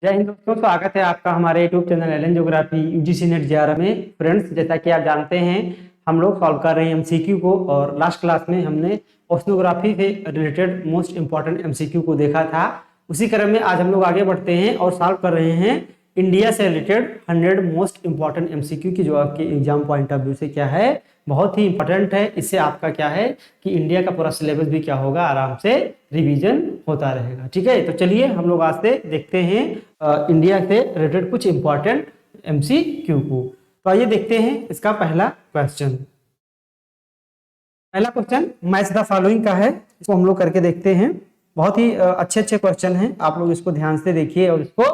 जय हिंद दोस्तों, स्वागत है आपका हमारे YouTube channel L N geography UGC NET JRF में। फ्रेंड्स, जैसा कि आप जानते हैं हम लोग सॉल्व कर रहे हैं एमसीक्यू को, और लास्ट क्लास में हमने ओशनोग्राफी से रिलेटेड मोस्ट इंपॉर्टेंट एमसीक्यू को देखा था। उसी क्रम में आज हम लोग आगे बढ़ते हैं और सॉल्व कर रहे हैं इंडिया से रिलेटेड 100 मोस्ट इंपॉर्टेंट एमसीक्यू की, जो आपके एग्जाम पॉइंट ऑफ व्यू से क्या है, बहुत ही इंपॉर्टेंट है। इससे आपका क्या है कि इंडिया का पूरा सिलेबस भी क्या होगा, आराम से रिवीजन होता रहेगा। ठीक है, तो चलिए हम लोग आज से देखते हैं इंडिया से रिलेटेड कुछ इंपॉर्टेंट एमसीक्यू को। तो आइए देखते हैं इसका पहला क्वेश्चन। पहला क्वेश्चन मैच द फॉलोइंग का है, इसको हम लोग करके देखते हैं। बहुत ही अच्छे अच्छे क्वेश्चन हैं, आप लोग इसको ध्यान से देखिए और इसको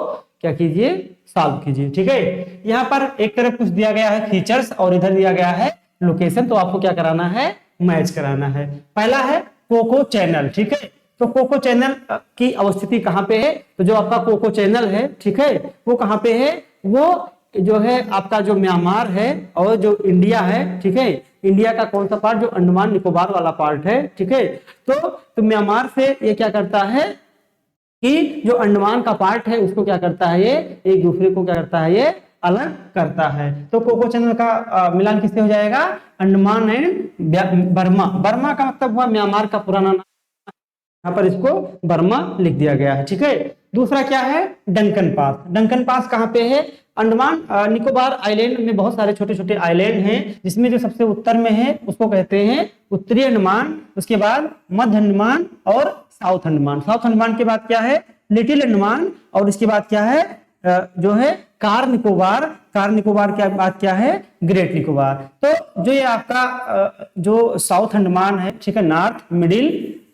क्या कीजिए, सॉल्व कीजिए। ठीक है, यहाँ पर एक तरफ कुछ दिया गया है फीचर्स और इधर दिया गया है लोकेशन, तो आपको क्या कराना है, मैच कराना है। पहला है कोको चैनल। ठीक है, तो कोको चैनल की अवस्थिति कहाँ पे है, तो जो आपका कोको चैनल है, ठीक है, वो कहाँ पे है, वो जो है आपका जो म्यांमार है और जो इंडिया है। ठीक है, इंडिया का कौन सा पार्ट, जो अंडमान निकोबार वाला पार्ट है। ठीक है, तो म्यांमार से ये क्या करता है कि जो अंडमान का पार्ट है उसको क्या करता है, ये एक दूसरे को क्या करता है, ये अलग करता है। तो कोको चैनल का मिलान किससे हो जाएगा, अंडमान एंड बर्मा। बर्मा का मतलब हुआ म्यांमार का पुराना नाम, यहाँ पर इसको बर्मा लिख दिया गया है। ठीक है, दूसरा क्या है, डंकन पास। डंकन पास कहाँ पे है, अंडमान निकोबार आइलैंड में बहुत सारे छोटे छोटे आइलैंड हैं, जिसमें जो सबसे उत्तर में है उसको कहते हैं उत्तरी अंडमान, उसके बाद मध्य अंडमान और साउथ अंडमान। साउथ अंडमान के बाद क्या है, लिटिल अंडमान, और इसके बाद क्या है जो है कार निकोबार। कार निकोबार के बाद क्या है, ग्रेट निकोबार। तो जो ये आपका जो साउथ अंडमान है, ठीक है, north middle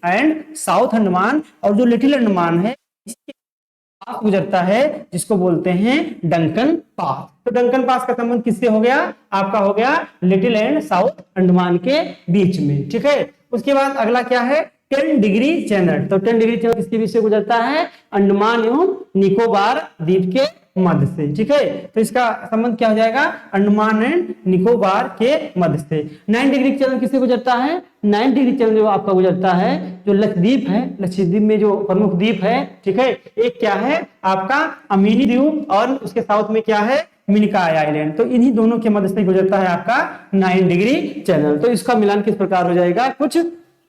and south Andaman, और जो लिटिल अंडमान है इसके पास गुजरता है, जिसको बोलते हैं डंकन पास। तो डंकन पास का संबंध किससे हो गया, आपका हो गया लिटिल एंड साउथ अंडमान के बीच में। ठीक है, उसके बाद अगला क्या है, 10 डिग्री चैनल। तो 10 डिग्री चैनल किसके बीच से गुजरता है, अंडमान एवं निकोबार द्वीप के मध्य से। ठीक है, तो इसका संबंध क्या हो जाएगा, अंडमान एंड निकोबार के मध्य से। 9 डिग्री चैनल किससे गुजरता है, 9 डिग्री चैनल जो आपका गुजरता है, जो लक्षद्वीप है, लक्षद्वीप में जो प्रमुख द्वीप है, ठीक है, एक क्या है आपका अमीनी द्वीप, और उसके साउथ में क्या है, मिनिकॉय आइलैंड। तो इन्हीं दोनों के मध्य से गुजरता है आपका 9 डिग्री चैनल। तो इसका मिलान किस प्रकार हो जाएगा, कुछ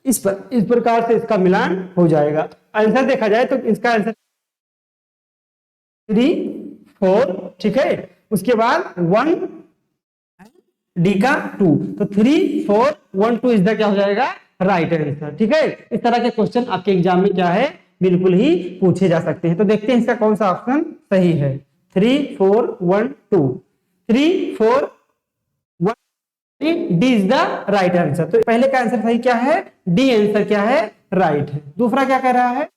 इस प्रकार से इसका मिलान हो जाएगा। आंसर देखा जाए तो इसका आंसर 3, 4, ठीक है, उसके बाद 1 डी का 2, तो 3, 4, 1, 2 इस क्या हो जाएगा, राइट आंसर। ठीक है, इस तरह के क्वेश्चन आपके एग्जाम में क्या है, बिल्कुल ही पूछे जा सकते हैं। तो देखते हैं इसका कौन सा ऑप्शन सही है। 3, 4, 1, 2, 3, 4, 1, D is the right answer. तो पहले का आंसर सही क्या है, डी आंसर क्या है, राइट है। दूसरा क्या कह रहा है,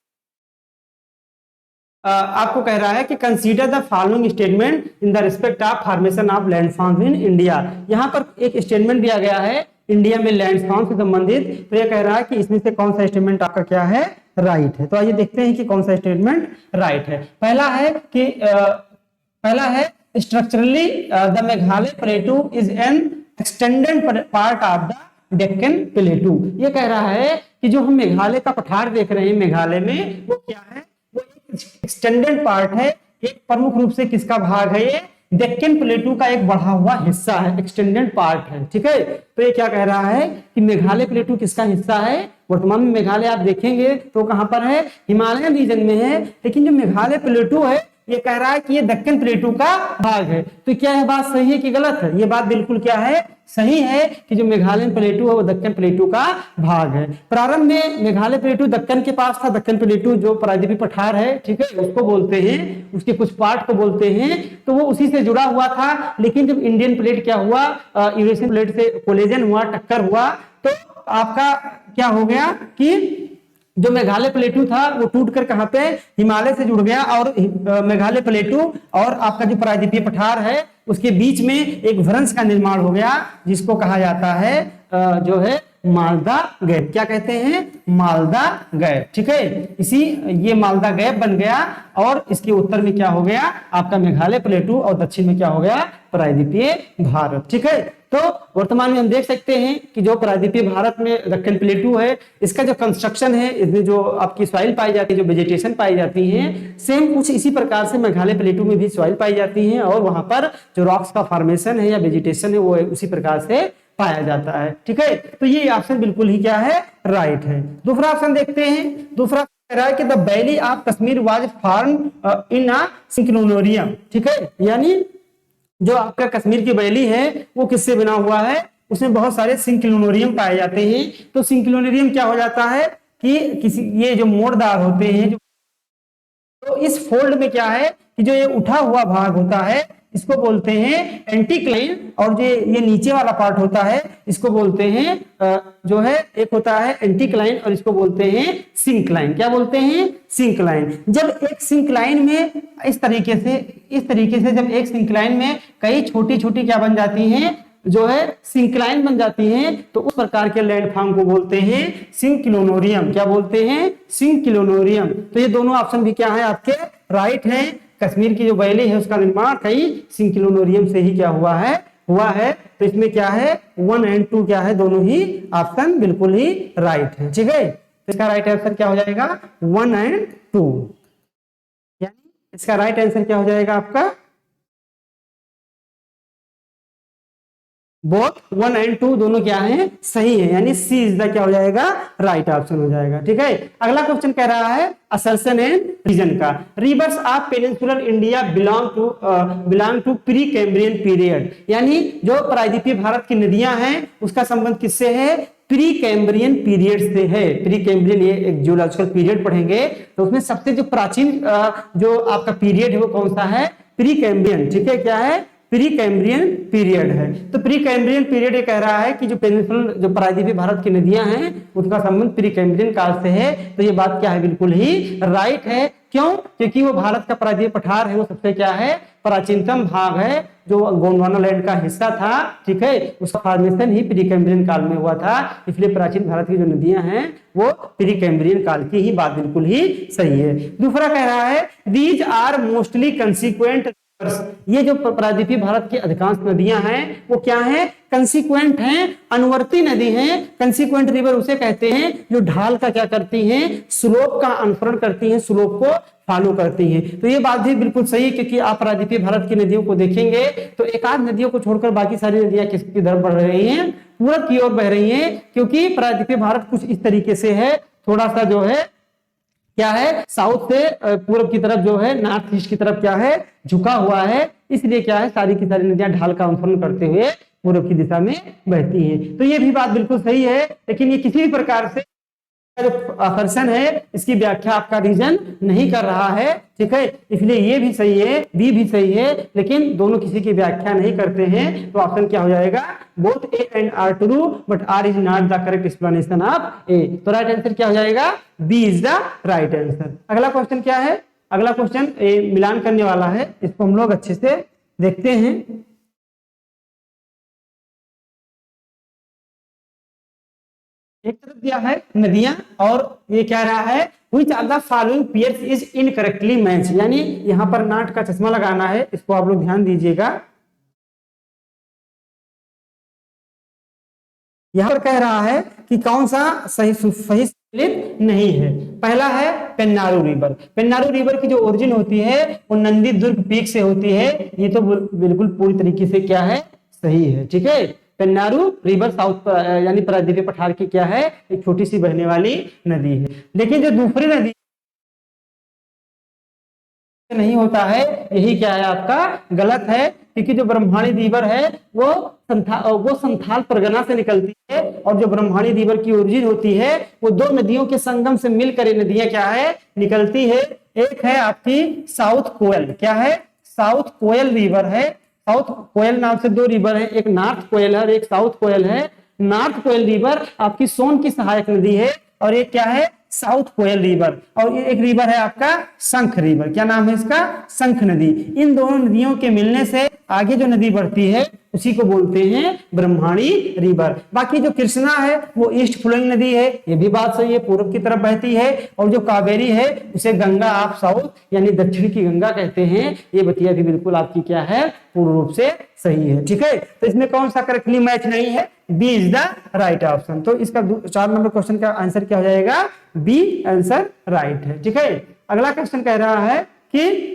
आपको कह रहा है कि consider the following statement in the respect of formation of landforms in India. यहाँ पर एक स्टेटमेंट दिया गया है इंडिया में लैंडफॉर्म से संबंधित, तो यह कह रहा है कि इसमें से कौन सा स्टेटमेंट आपका क्या है, राइट है। तो आइए देखते हैं कि कौन सा स्टेटमेंट राइट है। पहला है कि पहला है structurally the Meghalaya प्लेटू is an extended part of the Deccan प्लेटू। ये कह रहा है कि जो हम मेघालय का पठार देख रहे हैं मेघालय में, वो क्या है, वो एक एक्सटेंडेड पार्ट है, एक प्रमुख रूप से किसका भाग है, ये डेक्कन प्लेटू का एक बढ़ा हुआ हिस्सा है, एक्सटेंडेड पार्ट है। ठीक है, तो ये क्या कह रहा है कि मेघालय प्लेटू किसका हिस्सा है। वर्तमान में मेघालय आप देखेंगे तो कहां पर है, हिमालयन रीजन में है, लेकिन जो मेघालय प्लेटू है ये कह रहा है कि ये दक्कन प्लेटू का भाग है। तो क्या यह बात सही है कि गलत है, ये बात बिल्कुल क्या है, सही है कि जो मेघालय प्लेटू है वो दक्कन प्लेटू का भाग है। प्रारंभ में मेघालय प्लेटू दक्कन के पास था, दक्कन प्लेटू जो प्रायद्वीपीय पठार है, ठीक है, उसको बोलते हैं, उसके कुछ पार्ट को बोलते हैं, तो वो उसी से जुड़ा हुआ था। लेकिन जब इंडियन प्लेट क्या हुआ, यूरेशियन प्लेट से कोलिजन हुआ, टक्कर हुआ, तो आपका क्या हो गया कि जो मेघालय प्लेटू था वो टूटकर कहां पे, हिमालय से जुड़ गया, और मेघालय प्लेटू और आपका जो प्रायद्वीपीय पठार है उसके बीच में एक भ्रंश का निर्माण हो गया, जिसको कहा जाता है जो है मालदा गैप। क्या कहते हैं? मालदा गैप। ठीक है, इसी ये मालदा गैप बन गया और इसके उत्तर में क्या हो गया आपका मेघालय प्लेटू और दक्षिण में क्या हो गया प्रायद्वीपीय भारत। ठीक है, तो वर्तमान में हम देख सकते हैं कि जो प्रायद्वीपीय भारत में दक्षिण प्लेटू है, इसका जो कंस्ट्रक्शन है, इसमें जो आपकी सॉइल पाई जाती है, जो वेजिटेशन पाई जाती है, सेम कुछ इसी प्रकार से मेघालय प्लेटू में भी सॉइल पाई जाती है और वहां पर जो रॉक्स का फॉर्मेशन है या वेजिटेशन है वो उसी प्रकार से पाया जाता है। ठीक है, तो ये ऑप्शन बिल्कुल ही क्या है राइट है। दूसरा ऑप्शन देखते हैं। दूसरा कह रहा है कि the valley of Kashmir was form in a synclinorium. ठीक है, यानी जो आपका कश्मीर की वैली है वो किससे बना हुआ है? उसमें बहुत सारे सिंक्लोनोरियम पाए जाते हैं। तो सिंक्लोनोरियम क्या हो जाता है कि किसी ये जो मोड़दार होते हैं, जो तो इस फोल्ड में क्या है कि जो ये उठा हुआ भाग होता है इसको बोलते हैं एंटीक्लाइन, और जो ये नीचे वाला पार्ट होता है इसको बोलते हैं जो है एक होता है एंटीक्लाइन और इसको बोलते हैं सिंक्लाइन। क्या बोलते हैं? सिंक्लाइन। जब एक सिंक्लाइन में इस तरीके से जब एक सिंक्लाइन में कई छोटी छोटी क्या बन जाती हैं जो है सिंक्लाइन बन जाती हैं, तो उस प्रकार के लैंडफॉर्म को बोलते हैं सिंक्लोनोरियम। क्या बोलते हैं? सिंक्लोनोरियम। तो ये दोनों ऑप्शन भी क्या है आपके राइट हैं। कश्मीर की जो वैली है उसका निर्माण कई सिंक्लोनोरियम से ही क्या हुआ है। तो इसमें क्या है 1 और 2 क्या है, दोनों ही ऑप्शन बिल्कुल ही राइट है। ठीक है, तो इसका राइट आंसर क्या हो जाएगा 1 और 2, यानी इसका राइट आंसर क्या हो जाएगा आपका बोथ 1 और 2 दोनों क्या है सही है, यानी सी इज द क्या हो जाएगा राइट ऑप्शन हो जाएगा। ठीक है, अगला क्वेश्चन कह रहा है असर्शन एंड रीजन का। Rivers of peninsular India belong to pre Cambrian period, यानी जो प्रायद्वीपीय भारत की नदियां हैं उसका संबंध किससे है? प्री कैम्ब्रियन पीरियड से है। प्री कैम्ब्रियन ये एक जियोलॉजिकल पीरियड पढ़ेंगे तो उसमें सबसे जो प्राचीन जो आपका पीरियड है वो कौन सा है? Pre Cambrian. ठीक है, क्या है? प्री कैम्ब्रियन पीरियड है। तो प्री कैम्ब्रियन पीरियड ये कह रहा है कि जो पेनिनसुलर जो प्रायद्वीपीय भारत की नदियां हैं उनका संबंध प्री कैम्ब्रियन काल से है। तो ये बात क्या है बिल्कुल ही राइट है। क्यों? क्योंकि वो भारत का प्रायद्वीपीय पठार है, वो सबसे क्या है प्राचीनतम भाग है, जो गोंडवाना लैंड का हिस्सा था। ठीक है, उसका फॉर्मेशन ही प्री कैम्ब्रियन काल में हुआ था, इसलिए प्राचीन भारत की जो नदियां हैं वो प्री कैम्ब्रियन काल की ही बात बिल्कुल ही सही है। दूसरा कह रहा है दीज आर मोस्टली कंसिक्वेंट। ये जो प्रायद्वीपीय भारत की अधिकांश नदियां हैं वो क्या हैं? कंसिक्वेंट हैं, अनुवर्ती नदी हैं। कंसिक्वेंट रिवर उसे कहते हैं जो ढाल का क्या करती हैं? स्लोप का अनुसरण करती हैं, स्लोप को फॉलो करती हैं। तो ये बात भी बिल्कुल सही है, क्योंकि आप प्रायद्वीपीय भारत की नदियों को देखेंगे तो एक आध नदियों को छोड़कर बाकी सारी नदियां किसकी तरफ बढ़ रही हैं? पूरब की ओर बह रही हैं, क्योंकि प्रायद्वीपीय भारत कुछ इस तरीके से है, थोड़ा सा जो है क्या है साउथ से पूर्व की तरफ जो है नॉर्थ ईस्ट की तरफ क्या है झुका हुआ है, इसलिए क्या है सारी की सारी नदियां ढाल का अनुसरण करते हुए पूर्व की दिशा में बहती हैं। तो ये भी बात बिल्कुल सही है, लेकिन ये किसी भी प्रकार से जो आकर्षण है इसकी व्याख्या आपका रीजन नहीं कर रहा है। ठीक है, इसलिए ये भी सही है, बी भी सही है, लेकिन दोनों किसी की व्याख्या नहीं करते हैं। तो ऑप्शन क्या हो जाएगा? Both A and R true but R is not the correct explanation of A. तो राइट आंसर क्या हो जाएगा? B is the right answer. अगला क्वेश्चन क्या है? अगला क्वेश्चन मिलान करने वाला है, इसको हम लोग अच्छे से देखते हैं। एक तरफ दिया है नदियां और ये कह रहा है which of the following pairs is incorrectly matched, यानी यहां पर नाट का चश्मा लगाना है, इसको आप लोग ध्यान दीजिएगा। यहां पर कह रहा है कि कौन सा सही संतुलित नहीं है। पहला है पेन्नारू रिवर। पेन्नारू रिवर की जो ओरिजिन होती है वो नंदी दुर्ग पीक से होती है, ये तो बिल्कुल पूरी तरीके से क्या है सही है। ठीक है, पेन्नारू रिवर साउथ यानी प्रायद्वीपीय पठार की क्या है एक छोटी सी बहने वाली नदी है। लेकिन जो दूसरी नदी नहीं होता है यही क्या है आपका गलत है, क्योंकि जो ब्रह्माणी रिवर है वो संथाल परगना से निकलती है, और जो ब्रह्माणी रिवर की ओरिजिन होती है वो दो नदियों के संगम से मिलकर ये नदियां क्या है निकलती है। एक है आपकी साउथ कोयल, क्या है साउथ कोयल रिवर है। साउथ कोयल नाम से दो रिवर है, एक नॉर्थ कोयल है और एक साउथ कोयल है। नॉर्थ कोयल रिवर आपकी सोन की सहायक नदी है और एक क्या है साउथ कोयल रिवर, और ये एक रिवर है आपका शंख रिवर। क्या नाम है इसका? शंख नदी। इन दोनों नदियों के मिलने से आगे जो नदी बढ़ती है उसी को बोलते हैं ब्रह्मणी रिवर। बाकी जो कृष्णा है वो ईस्ट फ्लोइंग नदी है, ये भी बात सही है, पूर्व की तरफ बहती है। और जो कावेरी है उसे गंगा आप साउथ यानी दक्षिण की गंगा कहते हैं। ये बतिया भी बिल्कुल आपकी क्या है? पूर्ण रूप से सही है। ठीक है, तो इसमें कौन सा करेक्टली मैच नहीं है? B is the right option. तो इसका 4 नंबर क्वेश्चन का आंसर क्या हो जाएगा? बी आंसर राइट है। ठीक है, अगला क्वेश्चन कह रहा है कि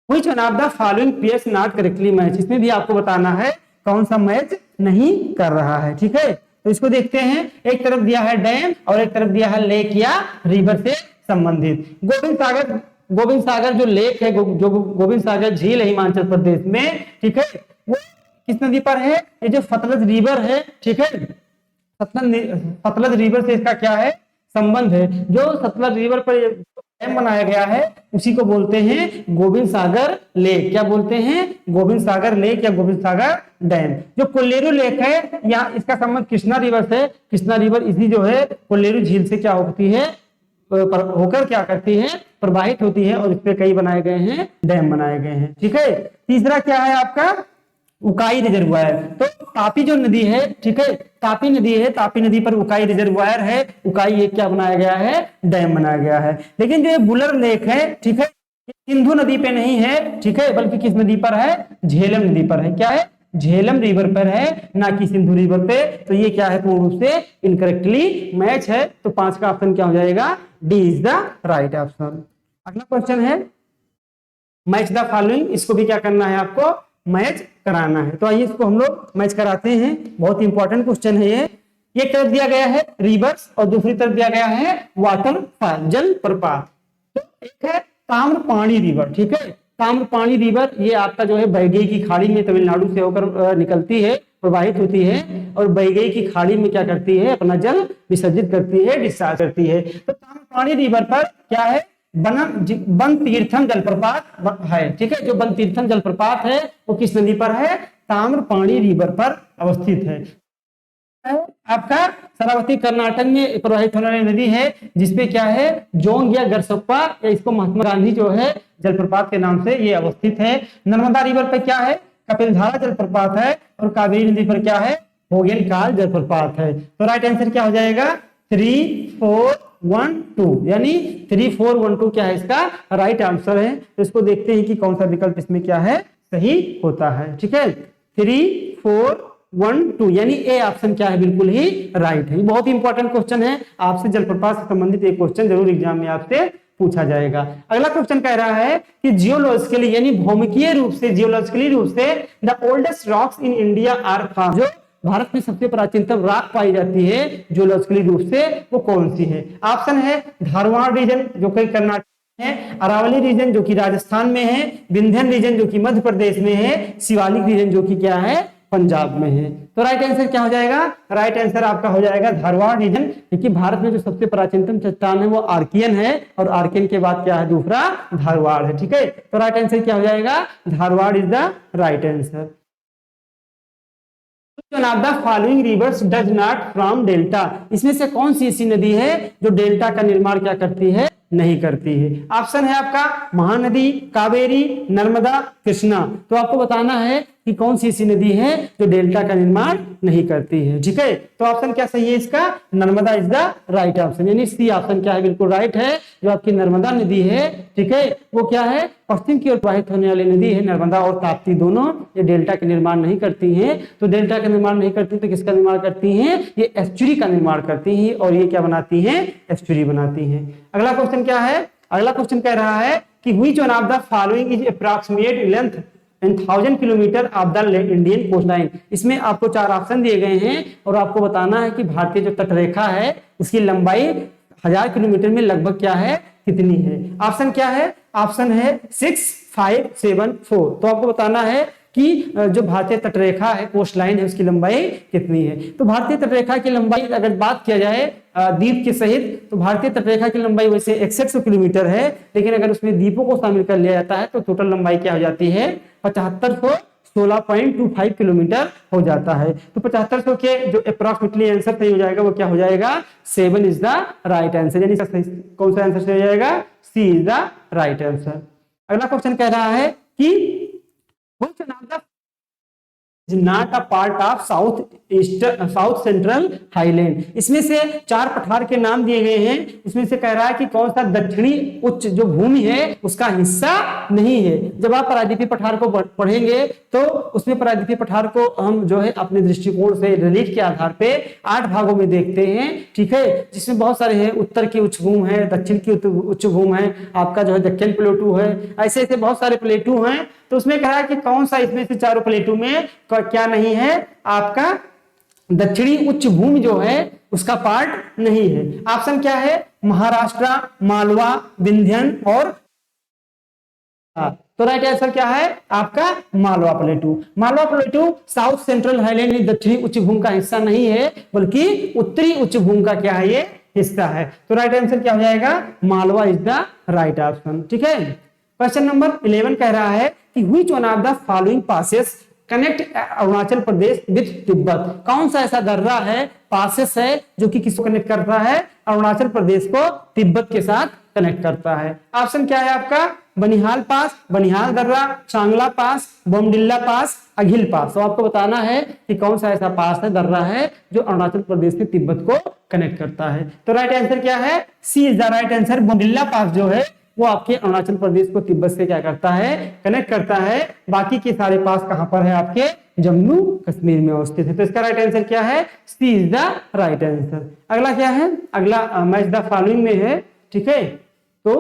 Which one of the following pairs not correctly match? इसमें भी आपको बताना है कौन सा मैच नहीं कर रहा है। ठीक है, तो इसको देखते हैं। एक तरफ दिया है डैम और एक तरफ दिया है लेक या रिवर से संबंधित। गोविंद सागर जो लेक है, जो गोविंद सागर झील है हिमाचल प्रदेश में, ठीक है, वो किस नदी पर है? ये जो सतलज रिवर है, ठीक है, सतलज रिवर से इसका क्या है? संबंध है। जो सतलज रिवर पर डैम बनाया गया है उसी को बोलते हैं गोविंद सागर लेक। क्या बोलते हैं? गोविंद सागर लेक या गोविंद सागर डैम। जो कोल्लेरू लेक है यहाँ इसका संबंध कृष्णा रिवर से। कृष्णा रिवर इसी जो है कोल्लेरू झील से क्या होती है? होकर क्या करती है? प्रवाहित होती है, और इस पे कई बनाए गए हैं, डैम बनाए गए हैं। ठीक है, तीसरा क्या है आपका? उकाई रिजर्वायर। तो तापी जो नदी है, ठीक है, तापी नदी है, तापी नदी पर उकाई रिजर्वायर है। उकाई एक क्या बनाया गया है? डैम बनाया गया है। लेकिन जो ये बुलर लेक है, ठीक है, सिंधु नदी पे नहीं है, ठीक है, बल्कि किस नदी पर है? झेलम नदी पर है। क्या है? झेलम रिवर पर है, ना कि सिंधु रिवर पे। तो ये क्या है? पूर्ण रूप से इनकरेक्टली मैच है। तो 5 का ऑप्शन क्या हो जाएगा? D is the right option. अगला क्वेश्चन है मैच द फॉलोइंग। इसको भी क्या करना है आपको? मैच कराना है। तो आइए इसको हम लोग मैच कराते हैं। बहुत इंपॉर्टेंट क्वेश्चन है ये। एक तरफ दिया गया है रिवर्स और दूसरी तरफ दिया गया है वाटरफॉल, जल प्रपात। तो एक है ताम्रपाणी रिवर, ठीक है, ताम्रपाणी रिवर ये आपका जो है वैगई की खाड़ी में तमिलनाडु से होकर निकलती है, प्रवाहित होती है, और वैगई की खाड़ी में क्या करती है? अपना जल विसर्जित करती है, डिस्चार्ज करती है। तो ताम्रपाणी रिवर पर क्या है? बन तीर्थम जलप्रपात है। ठीक है, जो बन तीर्थम जलप्रपात है वो किस नदी पर है? ताम्रपाणी रिवर पर अवस्थित है। आपका शरावती कर्नाटक में प्रवाहित होने वाली नदी है, जिसपे क्या है? जोंग या गरसप्पा, या इसको महात्मा गांधी जो है जलप्रपात के नाम से ये अवस्थित है। नर्मदा रिवर पर क्या है? कपिलधारा जलप्रपात है। और कावेरी नदी पर क्या है? भोगेनकाल जलप्रपात है। तो राइट आंसर क्या हो जाएगा? 3, 4, 1, 2, यानी 3, 4, 1, 2 क्या है इसका राइट आंसर है। तो इसको देखते हैं कि कौन सा विकल्प इसमें क्या है? सही होता है। ठीक है, 3, 4, 1, 2 यानी ए ऑप्शन क्या है? बिल्कुल ही राइट है। बहुत इंपॉर्टेंट क्वेश्चन है, आपसे जलप्रपात से संबंधित एक क्वेश्चन जरूर एग्जाम में आपसे पूछा जाएगा। अगला क्वेश्चन कह रहा है कि जियोलॉजिकली यानी भौमिकीय रूप से, जियोलॉजिकली रूप से the oldest rocks in India are found. जो भारत में सबसे प्राचीनतम रॉक पाई जाती है जियोलॉजिकली रूप से, वो कौन सी है? ऑप्शन है धारवाड़ रीजन जो कि कर्नाटक है, अरावली रीजन जो कि राजस्थान में है, विंध्यन रीजन जो कि मध्य प्रदेश में है, शिवालिक रीजन जो कि क्या है? पंजाब में है। तो राइट आंसर क्या हो जाएगा? राइट आंसर आपका हो जाएगा धारवाड़ रीजन, क्योंकि भारत में जो सबसे प्राचीनतम चट्टान है वो आर्कियन है, और आर्कियन के बाद क्या है? दूसरा धारवाड़ है। ठीक है, तो राइट आंसर क्या हो जाएगा? Dharwad is the right answer. Following rivers does not from delta. इसमें से कौन सी ऐसी नदी है जो डेल्टा का निर्माण क्या करती है? नहीं करती है। ऑप्शन है आपका महानदी, कावेरी, नर्मदा, कृष्णा। तो आपको बताना है कि कौन सी ऐसी नदी है जो डेल्टा का निर्माण नहीं करती है। ठीक है, तो ऑप्शन क्या सही है इसका? Narmada is the right option, यानी सी ऑप्शन क्या है? बिल्कुल राइट है। जो आपकी नर्मदा नदी है, ठीक है, वो क्या है? पश्चिम की ओर प्रवाहित होने वाली नदी है। नर्मदा और ताप्ती दोनों ये डेल्टा का निर्माण नहीं करती हैं। तो डेल्टा का निर्माण नहीं करती तो किसका निर्माण करती हैं? ये एस्चुरी का निर्माण करती हैं, और ये क्या बनाती हैं? एस्चुरी बनाती हैं। अगला क्वेश्चन क्या है? अगला क्वेश्चन कह रहा है कि which one of the following is approximate length in 1000 kilometre of the Indian coastline. इसमें आपको 4 ऑप्शन दिए गए हैं, और आपको बताना है कि भारतीय जो तटरेखा है उसकी लंबाई 1000 किलोमीटर में लगभग क्या है? कितनी है? ऑप्शन क्या है? ऑप्शन है 6, 5, 7, 4। तो आपको बताना है कि जो भारतीय तटरेखा है, कोस्ट लाइन है, उसकी लंबाई कितनी है। तो भारतीय तटरेखा की लंबाई अगर बात किया जाए द्वीप के सहित, तो भारतीय तटरेखा की लंबाई वैसे 6100 किलोमीटर है, लेकिन अगर उसमें द्वीपों को शामिल कर लिया जाता है तो टोटल लंबाई क्या हो जाती है? 7500 16.25 किलोमीटर हो जाता है। तो 7500 के जो अप्रोक्सीमेटली आंसर सही हो जाएगा वो क्या हो जाएगा, 7 इज द राइट आंसर, यानी कौन सा आंसर सही हो जाएगा, सी इज द राइट आंसर। अगला क्वेश्चन कह रहा है कि not a part of south central highland. इसमें से 4 पठार के नाम दिए गए हैं, उसमें से कह रहा है कि कौन सा दक्षिणी उच्च जो भूमि है उसका हिस्सा नहीं है। जब आप प्रायद्वीपीय पठार को पढ़ेंगे तो उसमें प्रायद्वीपीय पठार को हम जो है अपने दृष्टिकोण से रिलीफ के आधार पे 8 भागों में देखते हैं, ठीक है, जिसमें बहुत सारे हैं, उत्तर की उच्च भूमि है, दक्षिण की उच्च भूमि है, आपका जो है दक्षिण प्लेटू है, ऐसे ऐसे बहुत सारे प्लेटू हैं। तो उसमें कह रहा है कि कौन सा इसमें से चारों प्लेटू में क्या नहीं है, आपका दक्षिणी उच्च भूमि जो है उसका पार्ट नहीं है। ऑप्शन क्या है, महाराष्ट्र, मालवा, विंध्यन और तो राइट आंसर क्या है आपका Malwa प्लेटू। Malwa प्लेटू south central highland दक्षिणी उच्च भूमि का हिस्सा नहीं है, बल्कि उत्तरी उच्च भूमि का क्या है, ये हिस्सा है। तो राइट आंसर क्या हो जाएगा, Malwa is the right option, ठीक है। क्वेश्चन नंबर 11 कह रहा है कि which one of the following passes connect Arunachal Pradesh with Tibet. कौन सा ऐसा दर्रा है, पासेस है, जो कि किसको कनेक्ट करता है, अरुणाचल प्रदेश को तिब्बत के साथ कनेक्ट करता है। ऑप्शन क्या है आपका, बनिहाल पास, बनिहाल दर्रा, चांगला पास, बोमडिल्ला पास, अघिल पास। तो आपको बताना है कि कौन सा ऐसा पास है, दर्रा है, जो अरुणाचल प्रदेश से तिब्बत को कनेक्ट करता है। तो राइट आंसर क्या है, सी इज द राइट आंसर। बोमडिल्ला पास जो है वो आपके अरुणाचल प्रदेश को तिब्बत से क्या करता है, कनेक्ट करता है। बाकी के सारे पास कहां पर है, आपके जम्मू कश्मीर में अवस्थित है। तो इसका राइट आंसर क्या है, सी इज द राइट आंसर। अगला क्या है, अगला मैच द फॉलोइंग में है, ठीक है। तो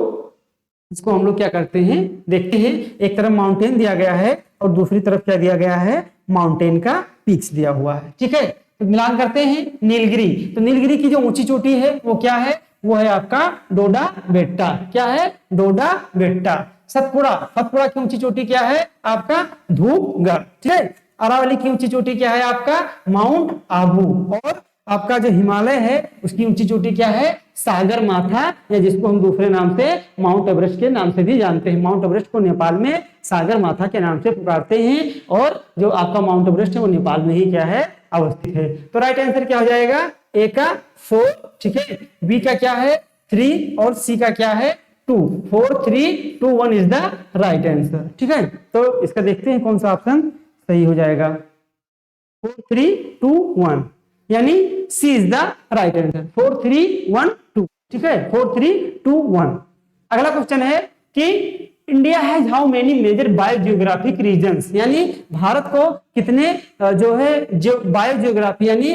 इसको हम लोग क्या करते हैं, देखते हैं। एक तरफ माउंटेन दिया गया है और दूसरी तरफ क्या दिया गया है, माउंटेन का पिक्स दिया हुआ है, ठीक है। तो मिलान करते हैं, नीलगिरी। तो नीलगिरी की जो ऊंची चोटी है वो क्या है, वो है आपका डोडा बेट्टा। क्या है, डोडा बेट्टा। सतपुड़ा की ऊंची चोटी क्या है आपका, धूपगढ़, ठीक है। अरावली की ऊंची चोटी क्या है आपका, माउंट आबू। और आपका जो हिमालय है उसकी ऊंची चोटी क्या है, सागर माथा, या जिसको हम दूसरे नाम से माउंट एवरेस्ट के नाम से भी जानते हैं। माउंट एवरेस्ट को नेपाल में सागर माथा के नाम से पुकारते हैं, और जो आपका माउंट एवरेस्ट है वो नेपाल में ही क्या है, अवस्थित है। तो राइट आंसर क्या हो जाएगा, ए का 4, ठीक है, बी का क्या है 3 और सी का क्या है 2। 4 3 2 1 इज द राइट आंसर, ठीक है। तो इसका देखते हैं कौन सा ऑप्शन सही हो जाएगा, 4 3 2 1, यानी सी इज द राइट आंसर। 4 3 1 2, ठीक है, 4 3 2 1। अगला क्वेश्चन है कि India has how many major biogeographic regions, यानी भारत को कितने जो है जो बायोजियोग्राफी यानी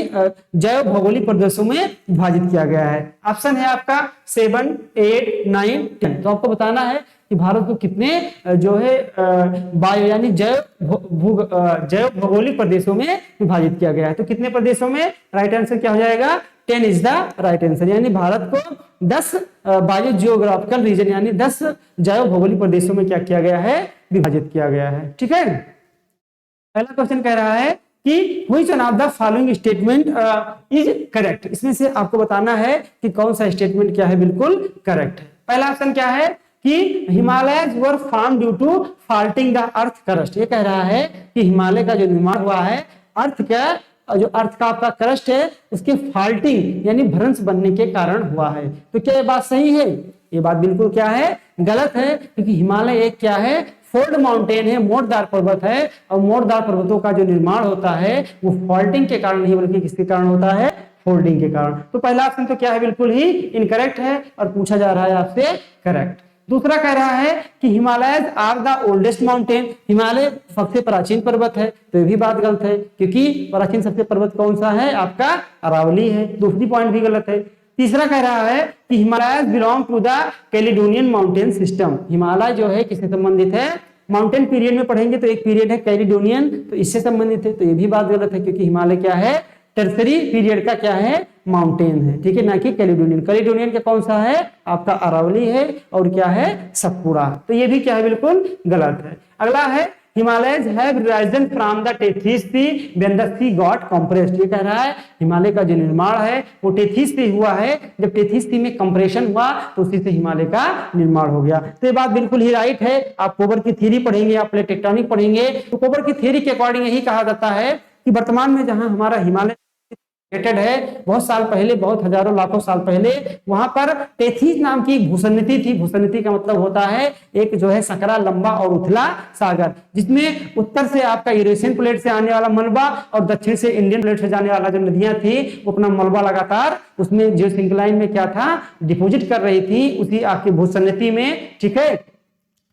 जैव भौगोलिक प्रदेशों में विभाजित किया गया है। ऑप्शन है आपका 7 8 9 10। तो आपको बताना है कि भारत को कितने जो है बायो यानी जैव भौगोलिक प्रदेशों में विभाजित किया गया है। तो कितने प्रदेशों में, राइट आंसर क्या हो जाएगा, 10 इज द राइट आंसर। यानी भारत को 10 बायो जियोग्राफिकल रीजन यानी 10 जैव भौगोलिक प्रदेशों में क्या किया गया है, विभाजित किया गया है, ठीक है। पहला क्वेश्चन कह रहा है कि which one of the following statement is correct. इसमें से आपको बताना है कि कौन सा स्टेटमेंट क्या है, बिल्कुल करेक्ट है। पहला ऑप्शन क्या है कि Himalayas were form due to faulting the earth crust. ये कह रहा है कि हिमालय का जो निर्माण हुआ है अर्थ का जो अर्थ का आपका क्रस्ट है उसके फॉल्टिंग यानी भ्रंश बनने के कारण हुआ है। तो क्या ये बात सही है, ये बात बिल्कुल क्या है, गलत है। क्योंकि हिमालय एक क्या है, फोल्ड माउंटेन है, मोड़दार पर्वत है, और मोड़दार पर्वतों का जो निर्माण होता है वो फॉल्टिंग के कारण नहीं बल्कि किसके कारण होता है, फोल्डिंग के कारण। तो पहला ऑप्शन तो क्या है, बिल्कुल ही इनकरेक्ट है, और पूछा जा रहा है आपसे करेक्ट। दूसरा कह रहा है कि Himalaya are the oldest mountain, Himalaya सबसे प्राचीन पर्वत है। तो ये भी बात गलत है, क्योंकि प्राचीन सबसे पर्वत कौन सा है, आपका अरावली है। दूसरी पॉइंट भी गलत है। तीसरा कह रहा है कि Himalaya belong to the Caledonian mountain system, Himalaya जो है किससे संबंधित है, माउंटेन पीरियड में पढ़ेंगे तो एक पीरियड है कैलिडोनियन, तो इससे संबंधित है। तो ये भी बात गलत है, क्योंकि हिमालय क्या है, टर्सरी पीरियड का क्या है, माउंटेन है, ठीक है, ना कि कैलिडोनियन। कैलिडोनियन का कौन सा है, आपका अरावली है, और क्या है, सतपुड़ा। तो ये भी क्या है, बिल्कुल गलत है। अगला है Himalayas have risen from the Tethys sea when the sea got compressed. ये कह रहा है हिमालय का जो निर्माण है वो टेथिस से हुआ है, जब टेथिस सी में कंप्रेशन हुआ तो उसी से हिमालय का निर्माण हो गया। तो ये बात बिल्कुल ही राइट है। आप कोबर की थ्योरी पढ़ेंगे, आप प्लेट टेक्टोनिक पढ़ेंगे, तो कोबर की थ्योरी के अकॉर्डिंग यही कहा जाता है कि वर्तमान में जहां हमारा हिमालय है, बहुत साल पहले, बहुत हजारों लाखों साल पहले वहां पर टेथिस नाम की भूसन्निधि थी। भूसन्निधि का मतलब होता है एक जो है सकरा, लंबा और उथला सागर, जिसमें उत्तर से आपका यूरेशियन प्लेट से आने वाला मलबा और दक्षिण से इंडियन प्लेट से जाने वाला जो नदियां थी वो अपना मलबा लगातार उसमें जो सिंक्लाइन में क्या था डिपोजिट कर रही थी उसी आपकी भूसन्निधि में, ठीक है,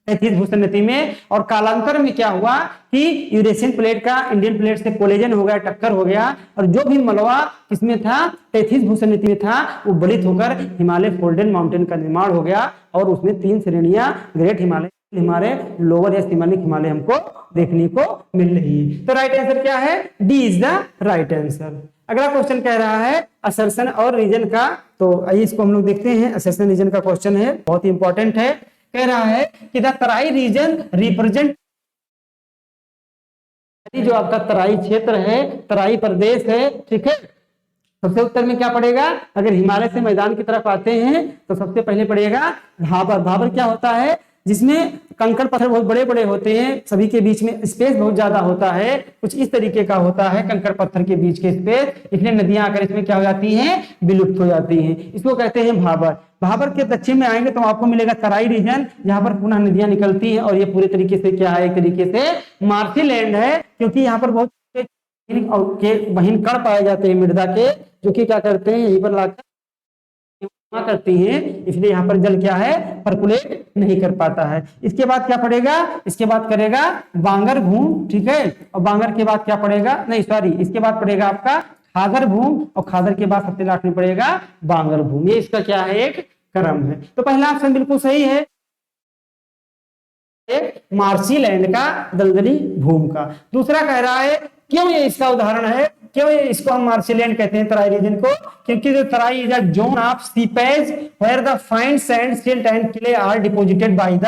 टेथिस भूसन्निधि में। और कालांतर में क्या हुआ कि यूरेशियन प्लेट का इंडियन प्लेट से कोलिजन हो गया, टक्कर हो गया, और जो भी मलबा किसमें था टेथिस भूसन्निधि में था वो बलित होकर हिमालय फोल्डेन माउंटेन का निर्माण हो गया और उसमें 3 श्रेणियां ग्रेट हिमालय, हिमालय, लोअर या सिमालिक हिमालय हमको देखने को मिल रही है। तो राइट आंसर क्या है? D is the right answer. अगला क्वेश्चन कह रहा है असर्शन और रीजन का, तो आइए इसको हम लोग देखते हैं। असर्शन रीजन का क्वेश्चन है, बहुत ही इंपॉर्टेंट है। कह रहा है कि द तराई रीजन रिप्रेजेंट, जो आपका तराई क्षेत्र है, तराई प्रदेश है, ठीक है, सबसे उत्तर में क्या पड़ेगा? अगर हिमालय से मैदान की तरफ आते हैं तो सबसे पहले पड़ेगा भाबर। भाबर क्या होता है? जिसमें कंकड़ पत्थर बहुत बड़े बड़े होते हैं, सभी के बीच में स्पेस बहुत ज्यादा होता है, कुछ इस तरीके का होता है कंकड़ पत्थर के बीच के स्पेस, इसलिए नदियां आकर इसमें क्या हो जाती हैं? विलुप्त हो जाती हैं। इसको कहते हैं भाबर। भाबर के दक्षिण में आएंगे तो आपको मिलेगा तराई रीजन, जहां पर पुनः नदियां निकलती हैं और ये पूरे तरीके से क्या है? एक तरीके से मार्शी लैंड है, क्योंकि यहाँ पर बहुत महीन कण पाए जाते हैं मृदा के, जो कि क्या करते हैं यहीं पर लाकर करती हैं, इसलिए यहाँ पर जल क्या है? परकुलेट नहीं कर पाता है। इसके बाद क्या पड़ेगा? इसके बाद करेगा बांगर भूमि, ठीक है, और बांगर के बाद क्या पड़ेगा? नहीं सॉरी, इसके बाद पड़ेगा आपका खादर भूमि, और खादर के बाद सबसे लास्ट में पड़ेगा बांगर भूमि। ये इसका क्या है? एक क्रम है। तो पहला ऑप्शन बिल्कुल सही है, मार्शी लैंड का, दलदली भूमि का। दूसरा कह रहा है क्यों ये इसका उदाहरण है, क्यों ये इसको हम मार्शी लैंड कहते हैं तराई रीजन को? क्योंकि जो Terai is a zone of seepage where the fine sand, silt and clay are deposited by the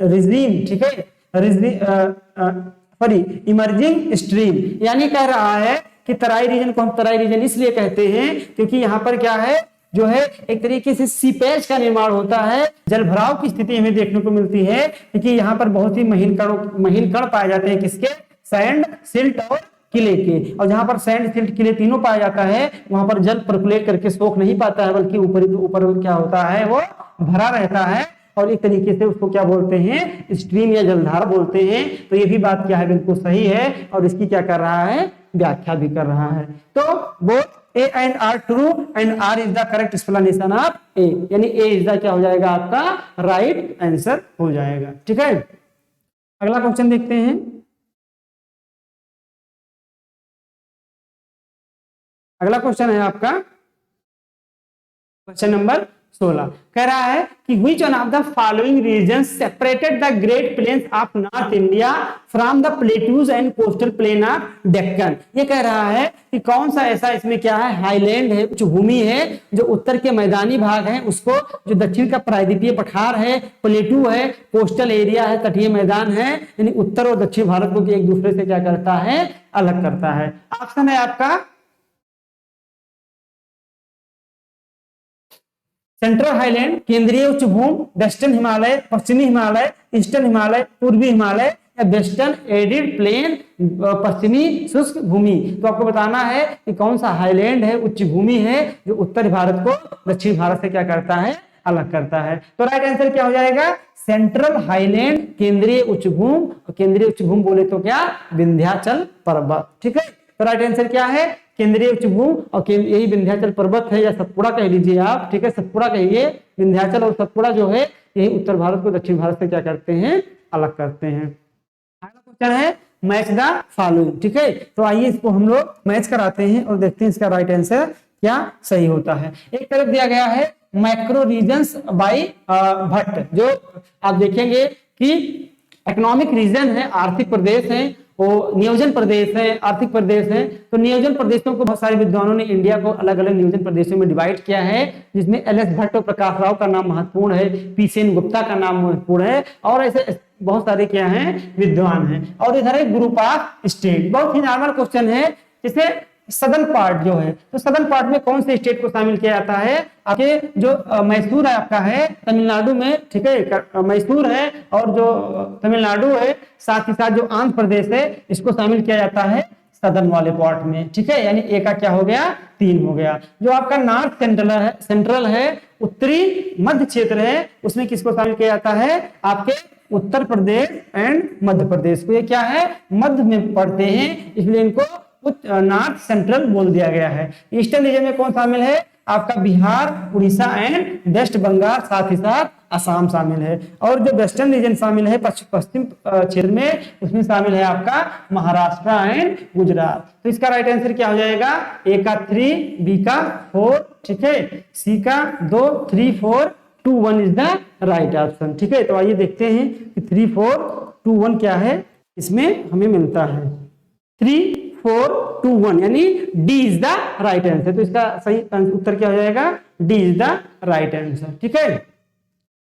regime, ठीक है, सॉरी इमर्जिंग स्ट्रीम। यानी कह रहा है कि तराई रीजन को हम तराई रीजन इसलिए कहते हैं क्योंकि यहाँ पर क्या है, जो है एक तरीके से सीपेज का निर्माण होता है, जल भराव की स्थिति हमें देखने को मिलती है, क्योंकि यहाँ पर बहुत ही महीन कण पाए जाते हैं, किसके? सैंड, सिल्ट और किले के। और जहां पर सैंड, सिल्ट, किले तीनों पाया जाता है वहां पर जल परकुलेट करके सोख नहीं पाता है, बल्कि ऊपर क्या होता है? वो भरा रहता है, और एक तरीके से उसको क्या बोलते हैं? स्ट्रीम या जलधारा बोलते हैं। तो ये भी बात क्या है? बिल्कुल सही है, और इसकी क्या कर रहा है? व्याख्या भी कर रहा है। तो both A and R true and R is the correct explanation of A, यानी A is the क्या हो जाएगा? आपका राइट आंसर हो जाएगा, ठीक है। अगला क्वेश्चन देखते हैं। अगला क्वेश्चन है आपका क्वेश्चन नंबर 16। कह रहा है कि which one of the following regions separated the Great Plains of North India from the plateaus and coastal plain of Deccan। ये कह रहा है कि कौन सा ऐसा इसमें क्या है? हाईलैंड है, कुछ भूमि है जो उत्तर के मैदानी भाग है उसको, जो दक्षिण का प्रायद्वीपीय पठार है, प्लेटू है, कोस्टल एरिया है, तटीय मैदान है, यानी उत्तर और दक्षिण भारत को एक दूसरे से क्या करता है? अलग करता है। ऑप्शन है आपका सेंट्रल हाईलैंड, केंद्रीय उच्च भूमि, वेस्टर्न हिमालय, पश्चिमी हिमालय, ईस्टर्न हिमालय, पूर्वी हिमालय, या वेस्टर्न एरिड प्लेन, पश्चिमी शुष्क भूमि। तो आपको बताना है कि कौन सा हाईलैंड है, उच्च भूमि है, जो उत्तरी भारत को दक्षिण भारत से क्या करता है? अलग करता है। तो राइट आंसर क्या हो जाएगा? सेंट्रल हाईलैंड, केंद्रीय उच्च भूमि, और केंद्रीय उच्च भूमि बोले तो क्या? विंध्याचल पर्वत, ठीक है। तो राइट आंसर क्या है? केंद्रीय उच्च भूमि, और यही विंध्याचल पर्वत है, या सतपुड़ा कह लीजिए आप, ठीक है, सतपुड़ा कहिए। विंध्याचल और सतपुड़ा जो है यही उत्तर भारत को दक्षिण भारत से क्या करते हैं? अलग करते हैं। अगला क्वेश्चन है मैच द फॉलोइंग, ठीक है। तो आइए इसको हम लोग मैच कराते हैं और देखते हैं इसका राइट आंसर क्या सही होता है। एक तरफ दिया गया है मैक्रो रीजन्स बाय भट्ट, जो आप देखेंगे कि इकोनॉमिक रीजन है, आर्थिक प्रदेश है, वो नियोजन प्रदेश है, आर्थिक प्रदेश है। तो नियोजन प्रदेशों को बहुत सारे विद्वानों ने इंडिया को अलग अलग नियोजन प्रदेशों में डिवाइड किया है, जिसमें एल एस भट्ट और प्रकाश राव का नाम महत्वपूर्ण है, पी सेन गुप्ता का नाम महत्वपूर्ण है, और ऐसे बहुत सारे क्या हैं विद्वान हैं। और इधर है ग्रुप ऑफ स्टेट, बहुत ही नॉर्मल क्वेश्चन है। जिसमें सदर्न पार्ट जो है, तो सदर्न पार्ट में कौन से स्टेट को शामिल किया जाता है? आपके जो मैसूर है आपका है तमिलनाडु में, ठीक है, मैसूर है, और जो तमिलनाडु है साथ ही साथ जो आंध्र प्रदेश है इसको शामिल किया जाता है सदर्न वाले पार्ट में, ठीक है। यानी ए का क्या हो गया? 3 हो गया। जो आपका नॉर्थ सेंट्रल है उत्तरी मध्य क्षेत्र है, उसमें किसको शामिल किया जाता है? आपके उत्तर प्रदेश एंड मध्य प्रदेश को। ये क्या है? मध्य में पढ़ते हैं, इसलिए इनको नॉर्थ सेंट्रल बोल दिया गया है। ईस्टर्न रीजन में कौन शामिल है? आपका बिहार, उड़ीसा एंड वेस्ट बंगाल, साथ ही साथ असम शामिल है। और जो वेस्टर्न रीजन शामिल है पश्चिम क्षेत्र में, उसमें शामिल है आपका महाराष्ट्र एंड गुजरात। तो इसका राइट आंसर क्या हो जाएगा? ए का 3, बी का 4, ठीक है, सी का 2, 3, 4, 2, 1 इज द राइट ऑप्शन, ठीक है। तो आइए देखते हैं कि 3, 4, 2, 1 क्या है, इसमें हमें मिलता है 3, 4, 2, 1, यानी D is the right answer. तो इसका सही उत्तर क्या हो जाएगा? D is the right answer, ठीक है।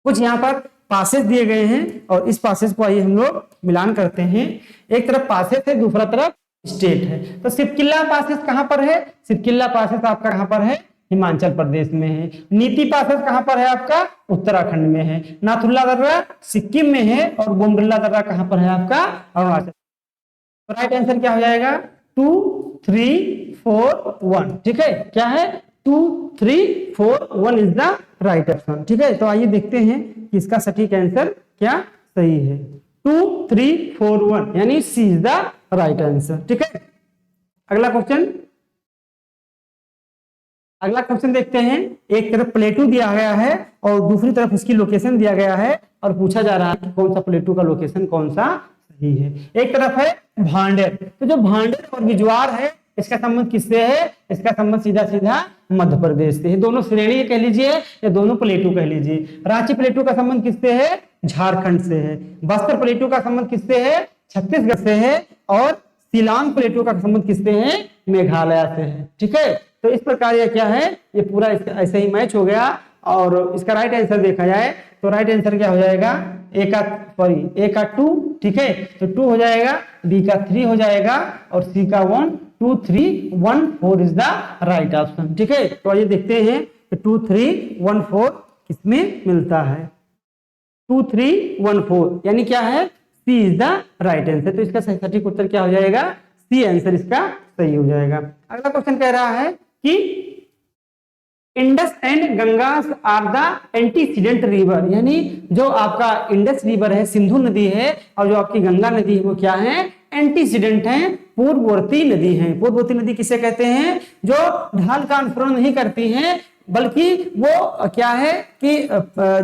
कुछ यहाँ पर पासेज दिए गए हैं और इस पासेज को आइए हम लोग मिलान करते हैं। एक तरफ पासेज है, दूसरा तरफ स्टेट है। तो सिपकिल्ला पासेज कहां पर है? सिपकिल्ला पासेज आपका कहां पर है? हिमाचल प्रदेश में है। नीति पासेज कहां पर है? आपका उत्तराखंड में है। नाथुल्ला दर्रा सिक्किम में है और बोमडिल्ला दर्रा कहां पर है? आपका अरुणाचल। तो राइट आंसर क्या हो जाएगा? 2, 3, 4, 1, ठीक है। क्या है? 2, 3, 4, 1 इज द राइट ऑप्शन, ठीक है। तो आइए देखते हैं कि इसका सटीक आंसर क्या सही है। 2, 3, 4, 1 यानी सी इज द राइट आंसर, ठीक है। अगला क्वेश्चन देखते हैं। एक तरफ प्लेटू दिया गया है और दूसरी तरफ इसकी लोकेशन दिया गया है और पूछा जा रहा है कि कौन सा प्लेटू का लोकेशन कौन सा सही है। एक तरफ है भांडेर, तो जो भांडेर और बिजवार है इसका संबंध किससे है? इसका संबंध सीधा सीधा मध्य प्रदेश से है। दोनों श्रेणी कह लीजिए या दोनों प्लेटू कह लीजिए। रांची प्लेटू का संबंध किससे है? झारखंड से है। बस्तर प्लेटू का संबंध किससे है? छत्तीसगढ़ से है। और शिलांग प्लेटू का संबंध किससे है? मेघालय से है, ठीक है। तो इस प्रकार ये क्या है? ये पूरा ऐसे ही मैच हो गया। और इसका राइट आंसर देखा जाए तो राइट आंसर क्या हो जाएगा? ए का 2, ठीक है, तो 2 हो जाएगा, बी का 3 हो जाएगा और सी का 1, 2, 3, 1, 4 इज द राइट ऑप्शन, ठीक है। तो आइए देखते हैं कि 2, 3, 1, 4 किसमें मिलता है। 2, 3, 1, 4 यानी क्या है? सी इज द राइट आंसर। तो इसका सटीक उत्तर क्या हो जाएगा? सी आंसर इसका सही हो जाएगा। अगला क्वेश्चन कह रहा है कि Indus and Ganga are the antecedent river, यानी जो आपका इंडस रिवर है, सिंधु नदी है, और जो आपकी गंगा नदी है वो क्या है? एंटीसीडेंट है, पूर्ववर्ती नदी है। पूर्ववर्ती नदी किसे कहते हैं? जो ढाल का अनुसरण नहीं करती हैं, बल्कि वो क्या है कि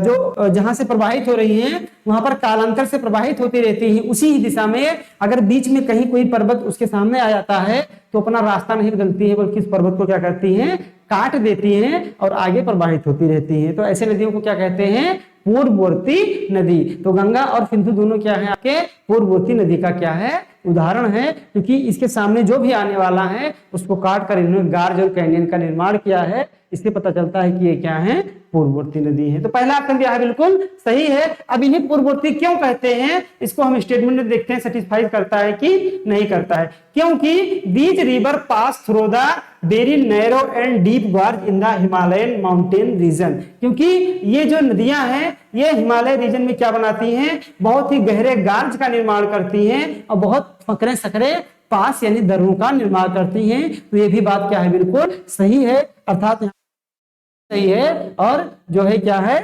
जो जहां से प्रवाहित हो रही हैं वहां पर कालांतर से प्रवाहित होती रहती हैं उसी ही दिशा में। अगर बीच में कहीं कोई पर्वत उसके सामने आ जाता है तो अपना रास्ता नहीं बदलती है, बल्कि इस पर्वत को क्या करती हैं? काट देती हैं और आगे प्रवाहित होती रहती हैं। तो ऐसे नदियों को क्या कहते हैं? पूर्ववर्ती नदी। तो गंगा और सिंधु दोनों क्या है? आपके पूर्ववर्ती नदी का क्या है? उदाहरण है, क्योंकि इसके सामने जो भी आने वाला है उसको काट कर इन्होंने गार्ज और कैनियन का निर्माण किया है। इससे पता चलता है कि ये क्या है? पूर्ववर्ती नदी है। तो पहला ऑप्शन दिया है बिल्कुल सही है। अब इन्हें पूर्ववर्ती क्यों कहते हैं इसको हम स्टेटमेंट में देखते हैं, सेटिस्फाई करता है कि नहीं करता है। क्योंकि these river pass through the very narrow and deep gorge in the Himalayan mountain region. क्योंकि ये जो नदियां हैं ये हिमालय रीजन में क्या बनाती हैं? बहुत ही गहरे गार्ज का निर्माण करती हैं और बहुत फकरे सकरे पास यानी दर्रों का निर्माण करती हैं। तो ये भी बात क्या है? बिल्कुल सही है, अर्थात सही है और जो है क्या है?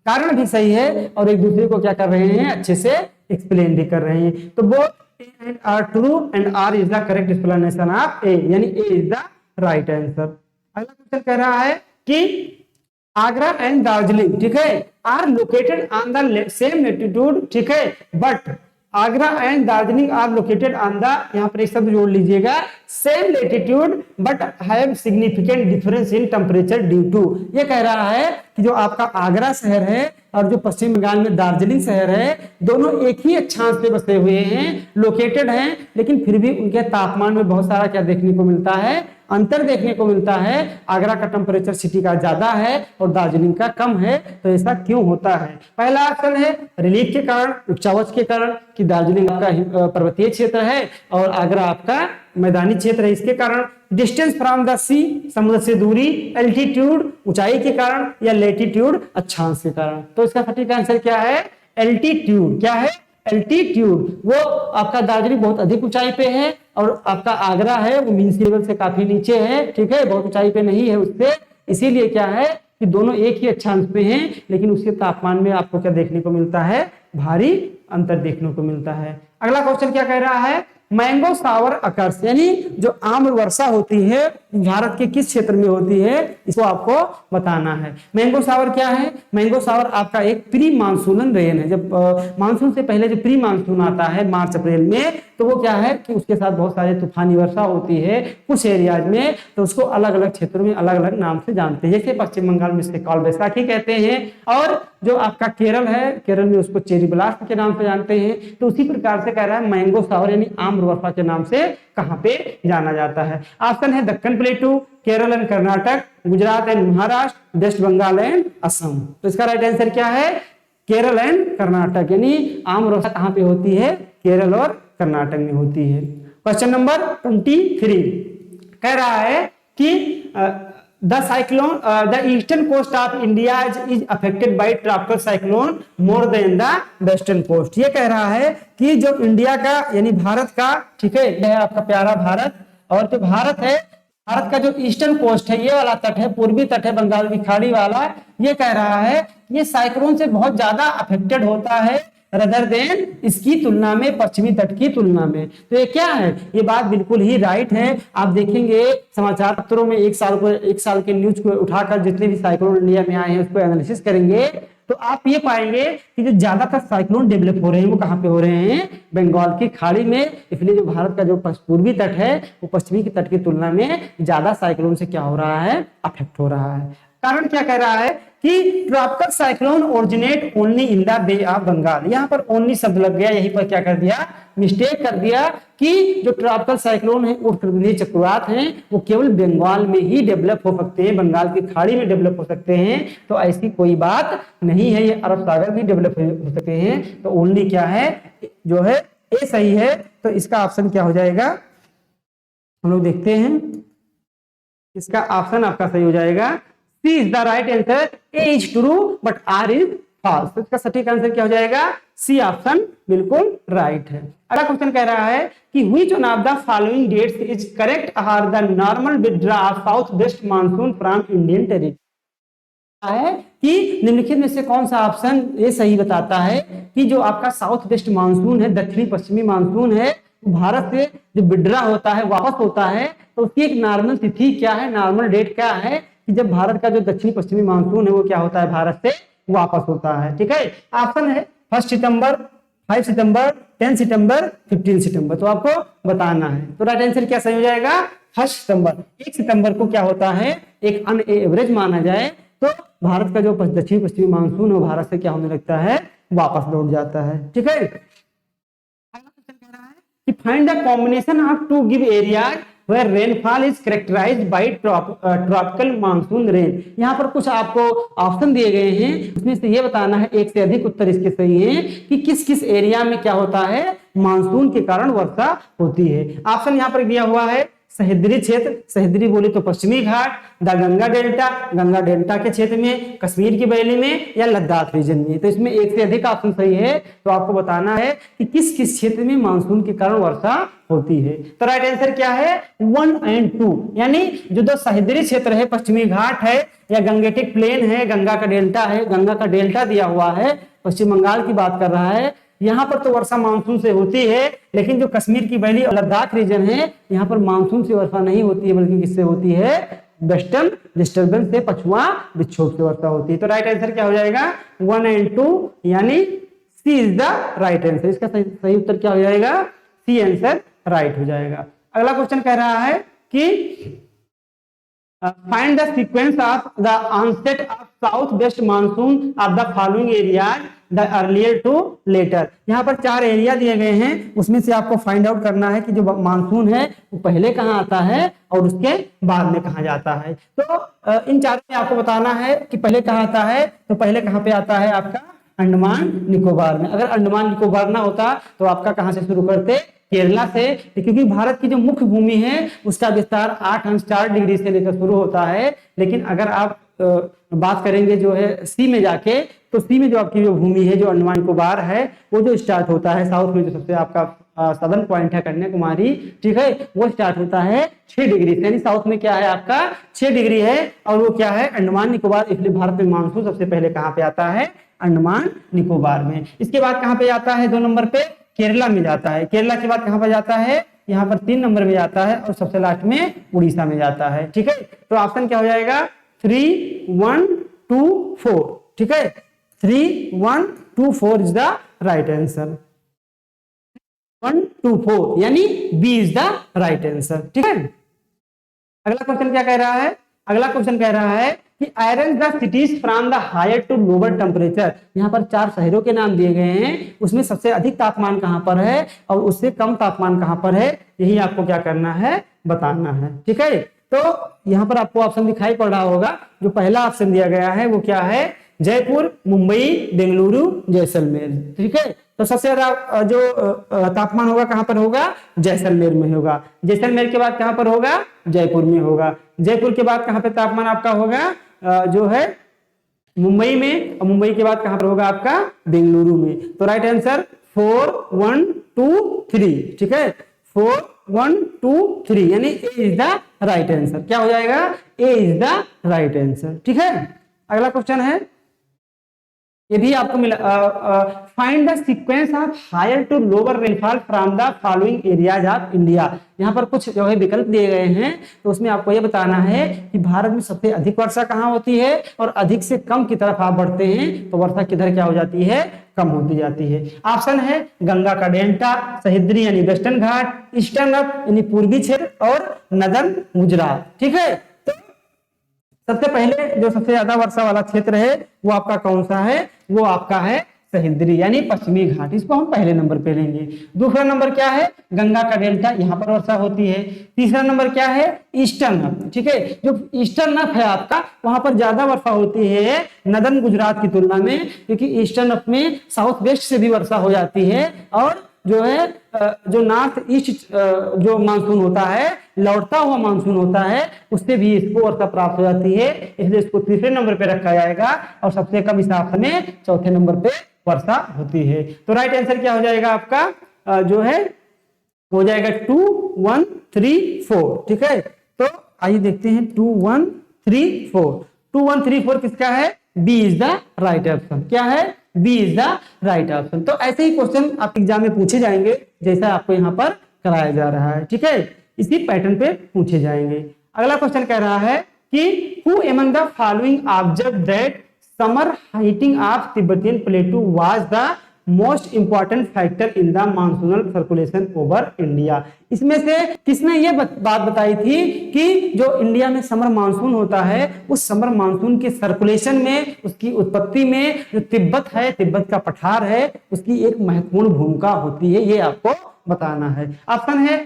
कारण भी सही है और एक दूसरे को क्या कर रहे हैं? अच्छे से एक्सप्लेन भी कर रहे हैं। तो both A and R true and R is the correct explanation of A, यानी A is the right answer. अगला क्वेश्चन कह रहा है कि आगरा एंड दार्जिलिंग, ठीक है, are located on the same latitude, ठीक है, but Agra and Darjeeling are located on the, यहां पर एक शब्द जोड़ लीजिएगा, same latitude but have significant difference in temperature due to. ये कह रहा है कि जो आपका आगरा शहर है और जो पश्चिम बंगाल में दार्जिलिंग शहर है, दोनों एक ही अक्षांश पे बसे हुए हैं, लोकेटेड हैं, लेकिन फिर भी उनके तापमान में बहुत सारा क्या देखने को मिलता है, अंतर देखने को मिलता है। आगरा का टेम्परेचर सिटी का ज्यादा है और दार्जिलिंग का कम है। तो ऐसा क्यों होता है? पहला ऑप्शन है रिलीफ के कारण, उच्चावच के कारण, कि दार्जिलिंग आपका पर्वतीय क्षेत्र है और आगरा आपका मैदानी क्षेत्र है, इसके कारण। डिस्टेंस फ्रॉम द सी, समुद्र से दूरी, एल्टीट्यूड ऊंचाई के कारण, या लेटीट्यूड अक्षांश के कारण। तो इसका सटीक आंसर क्या है? एल्टीट्यूड। क्या है? एल्टीट्यूड। वो आपका दार्जिलिंग बहुत अधिक ऊंचाई पे है और आपका आगरा है वो मीन सी लेवल से काफी नीचे है, ठीक है, बहुत ऊंचाई पे नहीं है उससे। इसीलिए क्या है कि दोनों एक ही अक्षांश पे हैं, लेकिन उसके तापमान में आपको क्या देखने को मिलता है? भारी अंतर देखने को मिलता है। अगला क्वेश्चन क्या कह रहा है? मैंगो सावर अकर्स, यानी जो आम्र वर्षा होती है भारत के किस क्षेत्र में होती है, इसको आपको बताना है। मैंगो सावर क्या है? मैंगो सावर आपका एक प्री मानसून रेन है। जब मानसून से पहले जो प्री मानसून आता है मार्च अप्रैल में, तो वो क्या है कि उसके साथ बहुत सारे तूफानी वर्षा होती है कुछ एरियाज में, तो उसको अलग अलग क्षेत्रों में अलग अलग नाम से जानते हैं। जैसे पश्चिम बंगाल में इसके काल बैसाखी कहते हैं, और जो आपका केरल है, केरल में उसको चेरी ब्लास्ट के नाम से जानते हैं। तो उसी प्रकार से कह रहा है मैंगो सावर यानी आम्र वर्षा के नाम से कहां पे जाना जाता है? ऑप्शन है Deccan plateau, Kerala and Karnataka, Gujarat and Maharashtra, West Bengal and Assam. तो इसका राइट आंसर क्या है? केरल एंड कर्नाटक, यानी आम्र वर्षा कहां पे होती है? केरल और कर्नाटक में होती है। क्वेश्चन नंबर 23 कह रहा है कि the cyclone the eastern coast of India is affected by tropical cyclone more than the western coast. ये कह रहा है कि जो इंडिया का यानी भारत का, ठीक है, यह है आपका प्यारा भारत, और जो भारत है, भारत का जो ईस्टर्न कोस्ट है, ये वाला तट है, पूर्वी तट है बंगाल की खाड़ी वाला, ये कह रहा है ये साइक्लोन से बहुत ज्यादा अफेक्टेड होता है रदर देन इसकी तुलना में, पश्चिमी तट की तुलना में। तो ये क्या है? ये बात बिल्कुल ही राइट है। आप देखेंगे समाचार पत्रों में एक साल के न्यूज को उठाकर जितने भी साइक्लोन इंडिया में आए हैं उसको एनालिसिस करेंगे, तो आप ये पाएंगे कि जो ज्यादातर साइक्लोन डेवलप हो रहे हैं वो कहां पे हो रहे हैं? बंगाल की खाड़ी में। इसलिए जो भारत का जो पूर्वी तट है वो पश्चिमी की तट की तुलना में ज्यादा साइक्लोन से क्या हो रहा है? अफेक्ट हो रहा है। कारण क्या कह रहा है कि tropical cyclone originate only in the bay of Bengal. यहां पर ओनली शब्द लग गया, यहीं पर क्या कर दिया? मिस्टेक कर दिया कि जो ट्रॉपिकल साइक्लोन है उष्णकटिबंधीय चक्रवात हैं वो केवल बंगाल में ही डेवलप हो सकते हैं, बंगाल की खाड़ी में डेवलप हो सकते हैं। तो ऐसी कोई बात नहीं है, ये अरब सागर में डेवलप हो सकते हैं। तो ओनली क्या है जो है ए सही है। तो इसका ऑप्शन क्या हो जाएगा? हम लोग देखते हैं, इसका ऑप्शन आपका सही हो जाएगा। C is the right answer. A is true but R is false. तो इसका सटीक आंसर क्या हो जाएगा? C ऑप्शन बिल्कुल राइट है। अगला क्वेश्चन कह रहा है कि which one of the following dates is correct are the normal withdrawal of south west monsoon from Indian territory? है कि निम्नलिखित में से कौन सा ऑप्शन ये सही बताता है कि जो आपका साउथ वेस्ट मानसून है, दक्षिणी पश्चिमी मानसून है, भारत से जो विड्रा होता है, वापस होता है, तो उसकी एक नॉर्मल तिथि क्या है, नॉर्मल डेट क्या है कि जब भारत का जो दक्षिणी पश्चिमी मानसून है वो क्या होता है? भारत से वापस होता है। ठीक है, ऑप्शन है 1 सितंबर, 5 सितंबर, 10 सितंबर, 15 सितंबर। तो आपको बताना है। तो राइट आंसर क्या सही हो जाएगा? 1 सितंबर। 1 सितंबर को क्या होता है? एक अन एवरेज माना जाए तो भारत का जो दक्षिणी पश्चिमी मानसून है भारत से क्या होने लगता है? वापस लौट जाता है। ठीक है, कि find the combination of two give areas where rainfall is characterized by tropical monsoon rain। यहाँ पर कुछ आपको ऑप्शन दिए गए हैं, उसमें से ये बताना है, एक से अधिक उत्तर इसके सही हैं कि किस किस एरिया में क्या होता है? मानसून के कारण वर्षा होती है। ऑप्शन यहाँ पर दिया हुआ है सह्याद्री क्षेत्र, सह्याद्री बोले तो Pashchimi Ghat, the Ganga delta, Ganga delta के क्षेत्र में, कश्मीर की वैली में, या लद्दाख रीजन में। तो इसमें एक से अधिक ऑप्शन सही है। तो आपको बताना है कि किस किस क्षेत्र में मानसून के कारण वर्षा होती है। तो राइट आंसर क्या है? 1 और 2, यानी जो सह्याद्री क्षेत्र है, पश्चिमी घाट है, या गंगेटिक प्लेन है, गंगा का डेल्टा है, गंगा का डेल्टा दिया हुआ है, पश्चिम बंगाल की बात कर रहा है, यहाँ पर तो वर्षा मानसून से होती है, लेकिन जो कश्मीर की वैली और लद्दाख रीजन है यहाँ पर मानसून से वर्षा नहीं होती है, बल्कि किससे होती है? वेस्टर्न डिस्टर्बेंस से, पछुआ विक्षोभ से वर्षा होती है। तो राइट आंसर क्या हो जाएगा? 1 और 2, यानी सी इज द राइट आंसर। इसका सही उत्तर क्या हो जाएगा? सी आंसर राइट हो जाएगा। अगला क्वेश्चन कह रहा है कि find the sequence of the onset of south west monsoon of the following area the earlier to later. यहाँ पर 4 एरिया दिए गए हैं, उसमें से आपको फाइंड आउट करना है कि जो मानसून है वो पहले कहाँ आता है और उसके बाद में कहाँ जाता है। तो इन चारों में आपको बताना है कि पहले कहाँ आता है। तो पहले कहाँ पे आता है आपका अंडमान निकोबार में। अगर अंडमान निकोबार ना होता तो आपका कहाँ से शुरू करते, केरला से, क्योंकि भारत की जो मुख्य भूमि है उसका विस्तार 8 अंश 4 डिग्री से लेकर शुरू होता है। लेकिन अगर आप बात करेंगे जो है सी में जाके, तो सी में जो आपकी जो भूमि है जो अंडमान निकोबार है वो जो स्टार्ट होता है साउथ में, जो सबसे आपका सदर्न पॉइंट है कन्याकुमारी, ठीक है, वो स्टार्ट होता है 6 डिग्री से। यानी साउथ में क्या है आपका 6 डिग्री है, और वो क्या है अंडमान निकोबार। इसलिए भारत में मानसून सबसे पहले कहाँ पे आता है, अंडमान निकोबार में। इसके बाद कहाँ पे जाता है 2 नंबर पे, केरला में जाता है। केरला के बाद कहां पर जाता है, यहाँ पर 3 नंबर में जाता है, और सबसे लास्ट में उड़ीसा में जाता है। ठीक है, तो ऑप्शन क्या हो जाएगा 3, 1, 2, 4। ठीक है, 3, 1, 2, 4 इज द राइट आंसर। 1, 2, 4 यानी B is the right answer. ठीक है, अगला क्वेश्चन क्या कह रहा है, अगला क्वेश्चन कह रहा है कि arrange the cities from the higher to lower temperature. यहाँ पर 4 शहरों के नाम दिए गए हैं, उसमें सबसे अधिक तापमान कहाँ पर है और उससे कम तापमान कहाँ पर है, यही आपको क्या करना है, बताना है। ठीक है, तो यहाँ पर आपको ऑप्शन दिखाई पड़ रहा होगा। जो पहला ऑप्शन दिया गया है वो क्या है, जयपुर, मुंबई, बेंगलुरु, जैसलमेर। ठीक है, तो सबसे ज्यादा जो तापमान होगा कहां पर होगा, जैसलमेर में होगा। जैसलमेर के बाद कहां पर होगा, जयपुर में होगा। जयपुर के बाद कहां पे तापमान आपका होगा, जो है मुंबई में, और मुंबई के बाद कहां पर होगा आपका, बेंगलुरु में। तो राइट आंसर 4, 1, 2, 3। ठीक है, 4, 1, 2, 3 यानी A is the right answer. क्या हो जाएगा, A is the right answer. ठीक है, अगला क्वेश्चन है, ये भी आपको मिला, find the sequence of higher to lower rainfall from the following areas of India. यहाँ पर कुछ जो है विकल्प दिए गए हैं, तो उसमें आपको ये बताना है कि भारत में सबसे अधिक वर्षा कहाँ होती है, और अधिक से कम की तरफ आप बढ़ते हैं तो वर्षा किधर क्या हो जाती है, कम होती जाती है। ऑप्शन है गंगा का डेल्टा, सह्याद्री यानी वेस्टर्न घाट, ईस्टर्न अप यानी पूर्वी क्षेत्र, और नदर्न गुजरात। ठीक है, सबसे पहले जो सबसे ज्यादा वर्षा वाला क्षेत्र है वो आपका कौन सा है, वो आपका है सह्याद्री यानी पश्चिमी घाट, इसको हम पहले नंबर पे लेंगे। दूसरा नंबर क्या है, गंगा का डेल्टा, यहाँ पर वर्षा होती है। तीसरा नंबर क्या है, ईस्टर्न नफ। ठीक है, जो ईस्टर्न नफ है आपका, वहां पर ज्यादा वर्षा होती है नदर्न गुजरात की तुलना में, क्योंकि ईस्टर्न नफ में साउथ वेस्ट से भी वर्षा हो जाती है, और जो है जो नॉर्थ ईस्ट जो मानसून होता है, लौटता हुआ मानसून होता है, उससे भी इसको वर्षा प्राप्त हो जाती है। इसलिए इसको तीसरे नंबर पे रखा जाएगा, और सबसे कम इस ऑप्शन में चौथे नंबर पे वर्षा होती है। तो राइट आंसर क्या हो जाएगा आपका, जो है हो जाएगा 2, 1, 3, 4। ठीक है, तो आइए देखते हैं 2, 1, 3, 4। 2, 1, 3, 4 किसका है, B is the right option. क्या है, B is the right option. तो ऐसे ही क्वेश्चन आपके एग्जाम में पूछे जाएंगे, जैसा आपको यहाँ पर कराया जा रहा है। ठीक है, इसी पैटर्न पे पूछे जाएंगे। अगला क्वेश्चन कह रहा है कि who among the following observe that summer heating of Tibetan plateau was the most important factor in the monsoonal circulation over India. इसमें से किसने ये बात बताई थी कि जो इंडिया में समर मानसून होता है, उस समर मानसून के सर्कुलेशन में, उसकी उत्पत्ति में जो तिब्बत है, तिब्बत का पठार है, उसकी एक महत्वपूर्ण भूमिका होती है, ये आपको बताना है। ऑप्शन है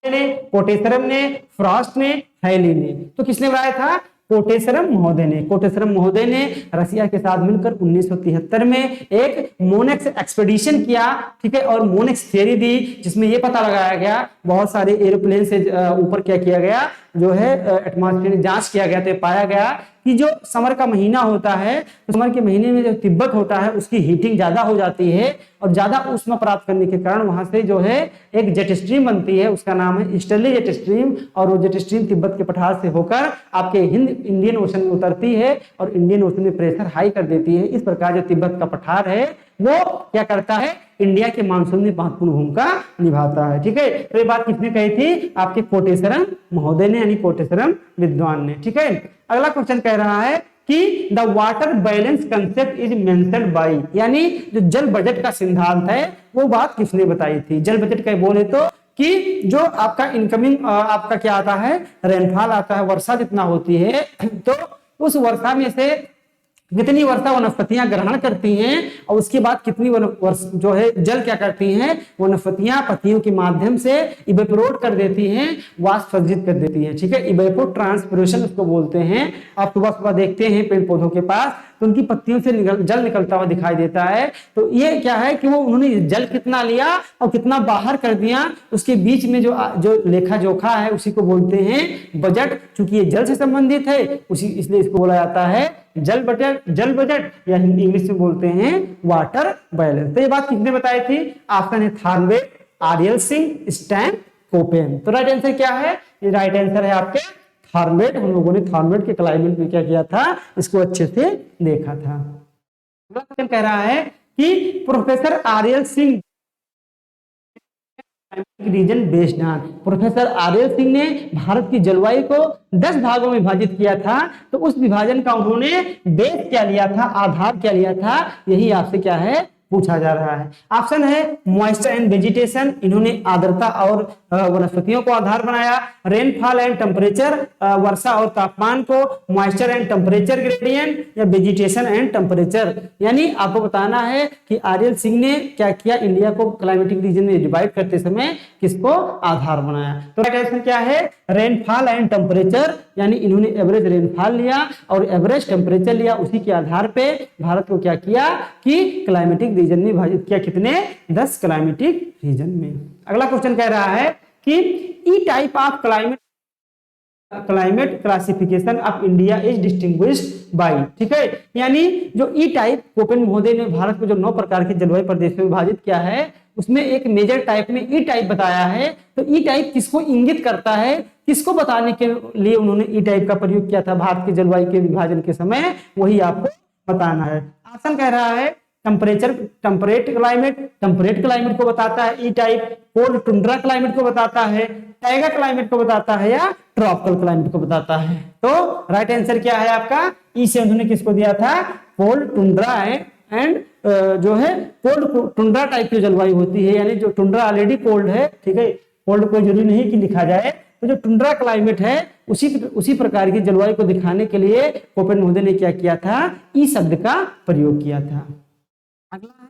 ने, कोटेश्वरम ने, फ्रॉस्ट ने, हैली ने। तो किसने बनाया था, कोटेश्वरम महोदय ने। कोटेश्वरम महोदय ने रसिया के साथ मिलकर 1973 में एक मोनेक्स एक्सपेडिशन किया। ठीक है, और मोनेक्स थियरी दी, जिसमें यह पता लगाया गया, बहुत सारे एरोप्लेन से ऊपर क्या किया गया, जो है एटमॉस्फेयर जांच किया गया, तो पाया गया कि जो समर का महीना होता है, तो समर के महीने में जो तिब्बत होता है उसकी हीटिंग ज्यादा हो जाती है, और ज्यादा ऊष्मा प्राप्त करने के कारण वहां से जो है एक जेट स्ट्रीम बनती है, उसका नाम है ईस्टर्ली जेट स्ट्रीम। और वो जेट स्ट्रीम तिब्बत के पठार से होकर आपके इंडियन ओशन में उतरती है, और इंडियन ओशन में प्रेशर हाई कर देती है। इस प्रकार जो तिब्बत का पठार है वो क्या करता है, इंडिया के मानसून में महत्वपूर्ण भूमिका निभाता है। ठीक है, तो ये बात किसने कही थी, आपके कोटेश्वरम महोदय ने, यानी कोटेश्वरम विद्वान ने। ठीक है, अगला क्वेश्चन कह रहा है कि the water balance concept is mentioned by, यानी जो जल बजट का सिद्धांत है वो बात किसने बताई थी। जल बजट का बोले तो कि जो आपका इनकमिंग आपका क्या आता है, रेनफॉल आता है, वर्षा जितना होती है, तो उस वर्षा में से कितनी वर्षा वनस्पतियां ग्रहण करती हैं और उसके बाद कितनी जो है जल क्या करती हैं, वनस्पतियां पत्तियों के माध्यम से इवेपोरेट कर देती हैं, वाष्प सज्जित कर देती हैं। ठीक है, इवेपोर ट्रांसपिरेशन उसको बोलते हैं। आप सुबह सुबह देखते हैं पेड़ पौधों के पास तो उनकी पत्तियों से जल निकलता हुआ दिखाई देता है। तो ये क्या है कि वो उन्होंने जल कितना लिया और कितना बाहर कर दिया, उसके बीच में जो लेखा जोखा है उसी को बोलते हैं बजट। चूंकि ये जल से संबंधित है उसी इसलिए इसको बोला जाता है जल बजट या इंग्लिश में बोलते हैं वाटर बैलेंस। तो ये बात किसने बताई थी? ऑप्शन है थॉर्नबेक, आरियल सिंह, स्टैन कोपेन। तो राइट आंसर क्या है? ये राइट आंसर है आपके थॉर्नबेक। हम लोगों ने थॉर्नबेक के क्लाइमेट में क्या किया था, इसको अच्छे से देखा था। अगला क्वेश्चन कह रहा है कि professor R L Singh region based on, professor R L Singh ने भारत की जलवायु को 10 भागों में विभाजित किया था। तो उस विभाजन का उन्होंने बेस क्या लिया था, आधार क्या लिया था, यही आपसे क्या है पूछा जा रहा है। ऑप्शन है मॉइस्चर एंड वेजिटेशन, इन्होंने आर्द्रता और वनस्पतियों को आधार बनाया। रेनफॉल एंड टेम्परेचर, वर्षा और तापमान को। मॉइस्चर एंड टेम्परेचर ग्रेडियंट, या वेजिटेशन एंड टेम्परेचर। यानी आपको बताना है कि आरियल सिंह ने क्या किया, इंडिया को क्लाइमेटिक रीजन में डिवाइड करते समय किसको आधार बनाया। तो राइट आंसर क्या है? रेनफॉल एंड टेम्परेचर, यानी इन्होंने एवरेज रेनफॉल लिया और एवरेज टेम्परेचर लिया, उसी के आधार पे भारत को क्या किया कि क्लाइमेटिक रीजन में विभाजित किया। कितने? 10 क्लाइमेटिक रीजन में। अगला क्वेश्चन कह रहा है कि E type of climate classification of India is distinguished by. ठीक है, यानी जो ई टाइप कोपेन महोदय ने भारत को जो 9 प्रकार के जलवायु प्रदेशों में विभाजित किया है उसमें एक मेजर टाइप में ई टाइप बताया है। तो ई टाइप किसको इंगित करता है, किसको बताने के लिए उन्होंने ई टाइप का प्रयोग किया था भारत के जलवायु के विभाजन के समय, वही आपको बताना है। ऑप्शन कह रहा है टेम्परेट क्लाइमेट को बताता है ई टाइप, कोल्ड टुंड्रा क्लाइमेट को बताता है, टाइगर क्लाइमेट को बताता है, या ट्रॉपिकल क्लाइमेट को बताता है। तो राइट आंसर क्या है आपका? ई से उन्होंने किसको दिया था? कोल्ड टुंड्रा एंड जो है कोल्ड टुंड्रा टाइप की जलवायु होती है, यानी जो टुंड्रा ऑलरेडी कोल्ड है। ठीक है, कोल्ड कोई जरूरी नहीं कि लिखा जाए, तो जो टुंड्रा क्लाइमेट है उसी प्रकार की जलवायु को दिखाने के लिए कोपेन महोदय ने क्या किया था? ई शब्द का प्रयोग किया था। अगला है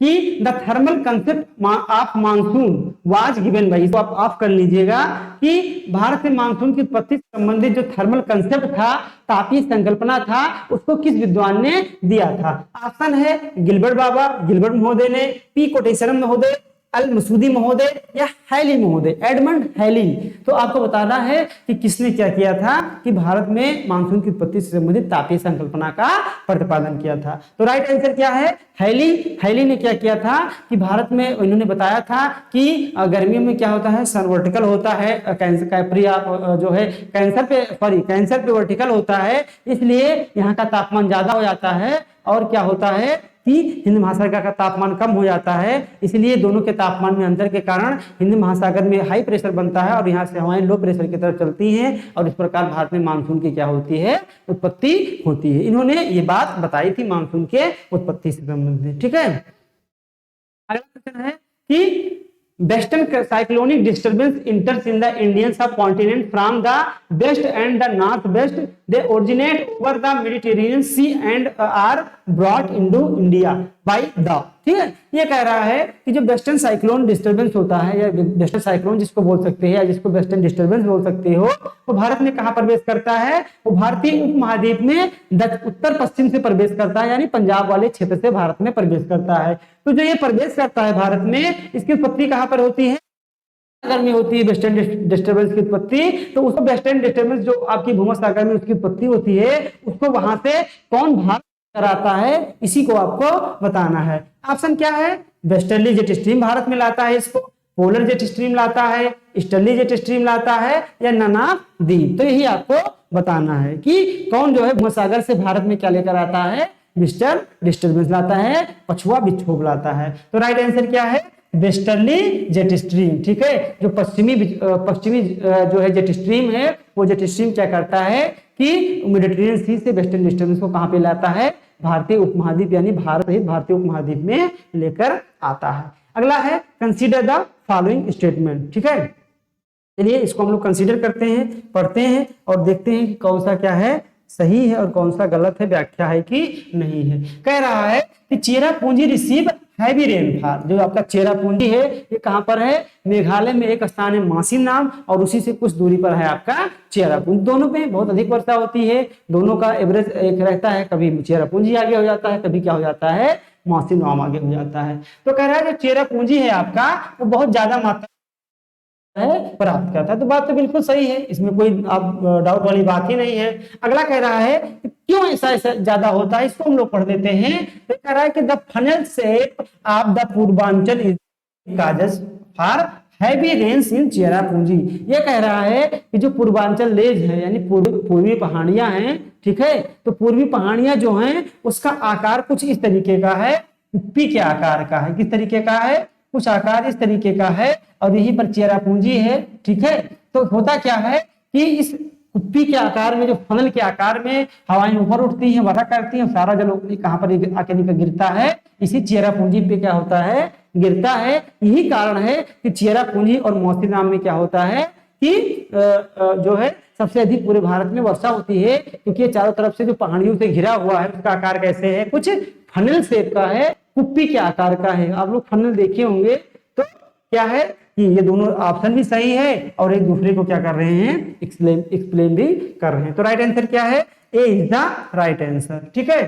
कि the thermal concept of monsoon was given by, इसको आप ऑफ कर लीजिएगा कि भारत में मानसून की उत्पत्ति से संबंधित जो थर्मल कंसेप्ट था, तापीय संकल्पना था, उसको किस विद्वान ने दिया था? ऑप्शन है गिलबर्ट महोदय ने, पी कोटेश्वरम महोदय, अल मसूदी महोदय, या हैली महोदय, एडमंड हैली। तो आपको बताना है कि किसने क्या किया था कि भारत में मानसून की उत्पत्ति से संबंधित तापीय संकल्पना का प्रतिपादन किया था। तो राइट आंसर क्या है? हैली ने क्या किया था कि भारत में इन्होंने बताया था कि गर्मियों में क्या होता है, सन वर्टिकल होता है, जो है कैंसर पे वर्टिकल होता है, इसलिए यहाँ का तापमान ज्यादा हो जाता है। और क्या होता है कि हिंद महासागर का तापमान कम हो जाता है, इसलिए दोनों के तापमान में अंतर के कारण हिंद महासागर में हाई प्रेशर बनता है और यहाँ से हवाएं लो प्रेशर की तरफ चलती हैं और इस प्रकार भारत में मानसून की क्या होती है? उत्पत्ति होती है। इन्होंने ये बात बताई थी मानसून के उत्पत्ति से संबंधित। ठीक है, अगला क्वेश्चन है कि western cyclonic disturbance enters in the Indian subcontinent from the west and the north west, they originate over the Mediterranean sea and are brought into India by the. ठीक है, ये कह रहा है कि जो वेस्टर्न साइक्लोन डिस्टर्बेंस होता है, या वेस्टर्न साइक्लोन जिसको बोल सकते हैं या जिसको वेस्टर्न डिस्टर्बेंस बोल सकते हो, वो भारत में कहाँ प्रवेश करता है? वो भारतीय उपमहाद्वीप में उत्तर पश्चिम से प्रवेश करता है, यानी पंजाब वाले क्षेत्र से भारत में प्रवेश करता है। तो जो ये प्रवेश करता है भारत में, इसकी उत्पत्ति कहाँ पर होती है? सागर में होती है वेस्टर्न डिस्टर्बेंस की उत्पत्ति। तो उसको वेस्टर्न डिस्टर्बेंस जो आपकी भूमध्य में उसकी उत्पत्ति होती है, उसको वहां से कौन भाग कराता है, इसी को आपको बताना है। ऑप्शन क्या है? वेस्टर्ली जेट स्ट्रीम भारत में लाता है इसको, पोलर जेट स्ट्रीम लाता है, ईस्टर्ली जेट स्ट्रीम लाता है, या ननाब द्वीप। तो यही आपको बताना है कि कौन जो है भूमध्य से भारत में क्या लेकर आता है? वेस्टर्न डिस्टर्बेंस लाता है, पछुआ विक्षोभ लाता है। तो राइट आंसर क्या है? Westerly jet stream. ठीक है, जो पश्चिमी जो है जेट स्ट्रीम है, वो जेट स्ट्रीम क्या करता है कि मेडिटेरेनियन सी से वेस्टर्न डिस्टर्बेंस को कहां पे लाता है? भारतीय उपमहाद्वीप, यानी भारत सहित भारतीय उपमहाद्वीप में लेकर आता है। अगला है कंसीडर द फॉलोइंग स्टेटमेंट। ठीक है, चलिए इसको हम लोग कंसीडर करते हैं, पढ़ते हैं और देखते हैं कि कौन सा क्या है सही है और कौन सा गलत है, व्याख्या है कि नहीं है। कह रहा है कि चेरापूंजी रिसीव हैवी रेनफॉल। जो आपका चेरापूंजी है ये कहां पर है, मेघालय में एक स्थान है मासिन नाम और उसी से कुछ दूरी पर है आपका चेरापूंजी। दोनों में बहुत अधिक वर्षा होती है, दोनों का एवरेज एक रहता है, कभी चेरापूंजी आगे हो जाता है, कभी क्या हो जाता है मासिन नाम आगे हो जाता है। तो कह रहा है जो चेरापूंजी है आपका वो बहुत ज्यादा मात्रा प्राप्त करता है। तो बात तो बिल्कुल सही है, इसमें कोई आप डाउट वाली बात ही नहीं है। अगला कह रहा है कि क्यों ऐसा ऐसा ज्यादा होता है, इसको हम लोग पढ़ देते हैं। तो कह रहा है कि the funnel shape of the Purvanchal is causes for heavy rains in Cherrapunji. ये कह रहा है कि जो पूर्वांचल लेज है यानी पूर्वी पहाड़ियां हैं, ठीक है, तो पूर्वी पहाड़ियां जो हैं उसका आकार कुछ इस तरीके का है, कुप्पी के आकार का है। किस तरीके का है, कुछ आकार इस तरीके का है और यहीं पर चेरापूंजी है। ठीक है, तो होता क्या है कि इस कुप्पी के आकार में, जो फनल के आकार में हवाएं ऊपर उठती हैं, वर्षा करती हैं, सारा जल कहां पर आके निकल गिरता है, इसी चेरापूंजी पे क्या होता है, गिरता है। यही कारण है कि चेरापूंजी और मौसिनराम में क्या होता है कि जो है सबसे अधिक पूरे भारत में वर्षा होती है, क्योंकि ये चारों तरफ से जो पहाड़ियों से घिरा हुआ है उसका आकार कैसे है, कुछ फनल शेप का है, कुप्पी के आकार का है। आप लोग फनल देखे होंगे। तो क्या है कि ये दोनों ऑप्शन भी सही है और एक दूसरे को क्या कर रहे हैं, एक्सप्लेन भी कर रहे हैं। तो राइट आंसर क्या है, A is the right answer. ठीक है,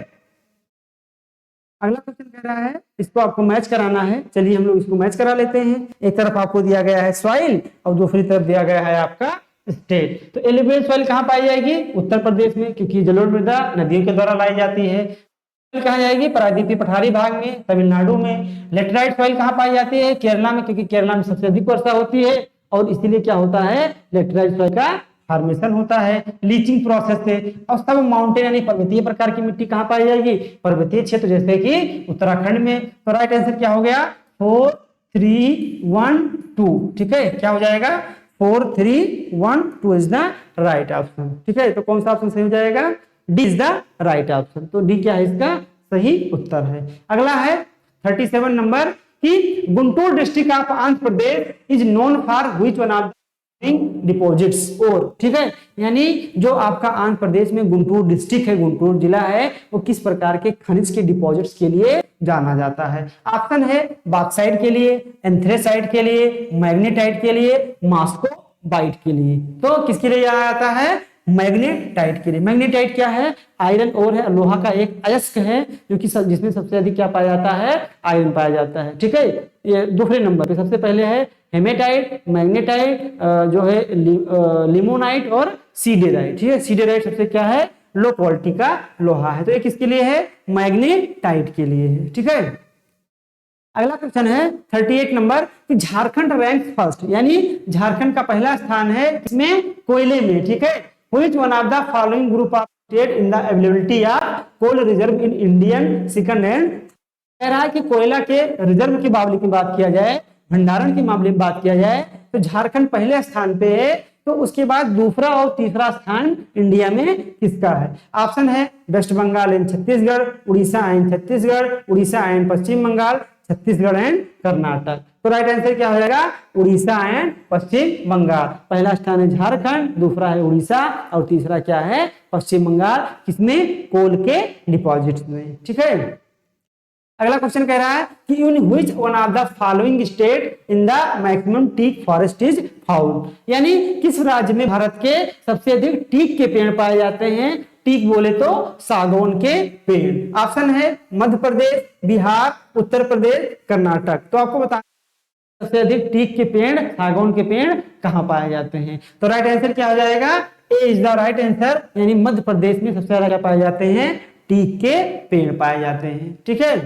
अगला क्वेश्चन कह रहा है इसको आपको मैच कराना है। चलिए हम लोग इसको मैच करा लेते हैं। एक तरफ आपको दिया गया है सॉइल और दूसरी तरफ दिया गया है आपका स्टेट। तो एलुवियल सॉइल कहां पाई जाएगी, उत्तर प्रदेश में, क्योंकि जलोढ़ मृदा नदियों के द्वारा लाई जाती है। कहा जाएगी प्रायद्वीपीय पठारी भाग में, तमिलनाडु में। लेटराइट सॉइल कहां पाई जाती है, केरला में, क्योंकि केरला में सबसे अधिक वर्षा होती है और इसीलिए क्या होता है, लेटराइट सॉइल का फॉर्मेशन होता है लीचिंग प्रोसेस से। और सब माउंटेन यानी पर्वतीय प्रकार की मिट्टी कहां पाई जाएगी, पर्वतीय क्षेत्र जैसे कि उत्तराखंड में। तो राइट आंसर क्या हो गया, 4 3 1 2। ठीक है, क्या हो जाएगा, 4 3 1 2 इज द राइट ऑप्शन। ठीक है, तो कौन सा ऑप्शन सही हो जाएगा, D is the right option. तो डी क्या है इसका सही उत्तर है। अगला है 37 नंबर कि Guntur district of Andhra Pradesh is known for which one of deposits. और ठीक है, यानी जो आपका आंध्र प्रदेश में गुंटूर डिस्ट्रिक्ट है, गुंटूर जिला है, वो किस प्रकार के खनिज के डिपॉजिट्स के लिए जाना जाता है। ऑप्शन है बॉक्साइट के लिए, एंथ्रेसाइट के लिए, मैग्नेटाइट के लिए, मॉस्कोबाइट के लिए। तो किसके लिए जाना जाता है, मैग्नेटाइट के लिए। मैग्नेटाइट क्या है, आयरन ओर है, लोहा का एक अयस्क है जो कि जिसमें सबसे अधिक क्या पाया जाता है, आयरन पाया जाता है। ठीक है, ये दूसरे नंबर पे सबसे पहले है हेमेटाइट, मैग्नेटाइट, जो है लिमोनाइट और सीडेराइट। ठीक है, सीडेराइट सबसे क्या है, लो क्वालिटी का लोहा है। तो ये किसके लिए है, मैग्नेटाइट के लिए है। ठीक है, अगला क्वेश्चन है 38 नंबर कि झारखंड रैंक फर्स्ट, यानी झारखंड का पहला स्थान है इसमें कोयले में। ठीक है, which one of the following group of state in the availability of coal reserve in Indian second hand. कह रहा है कि कोयला के रिजर्व के मामले की बात किया जाए, भंडारण के मामले में बात किया जाए, तो झारखंड पहले स्थान पे है। तो उसके बाद दूसरा और तीसरा स्थान इंडिया में किसका है। ऑप्शन है West Bengal and Chhattisgarh, Orissa and Chhattisgarh, Orissa and Paschim Bengal, Chhattisgarh and Karnataka. तो राइट आंसर क्या हो जाएगा, उड़ीसा एंड पश्चिम बंगाल। पहला स्थान है झारखंड, दूसरा है उड़ीसा और तीसरा क्या है, पश्चिम बंगाल। किसमें, कोल के डिपॉजिट्स में। ठीक है, अगला क्वेश्चन कह रहा है कि in which one of the following state in the maximum teak forest is found, यानी किस राज्य में भारत के सबसे अधिक टीक के पेड़ पाए जाते हैं। टीक बोले तो सागौन के पेड़। ऑप्शन है मध्य प्रदेश, बिहार, उत्तर प्रदेश, कर्नाटक। तो आपको बता सबसे अधिक टीक के पेड़, सागौन के पेड़ कहां पाए जाते हैं। तो राइट आंसर क्या हो जाएगा, A is the right answer, यानी मध्य प्रदेश में सबसे ज्यादा पाए जाते हैं, टीक के पेड़ पाए जाते हैं। ठीक है,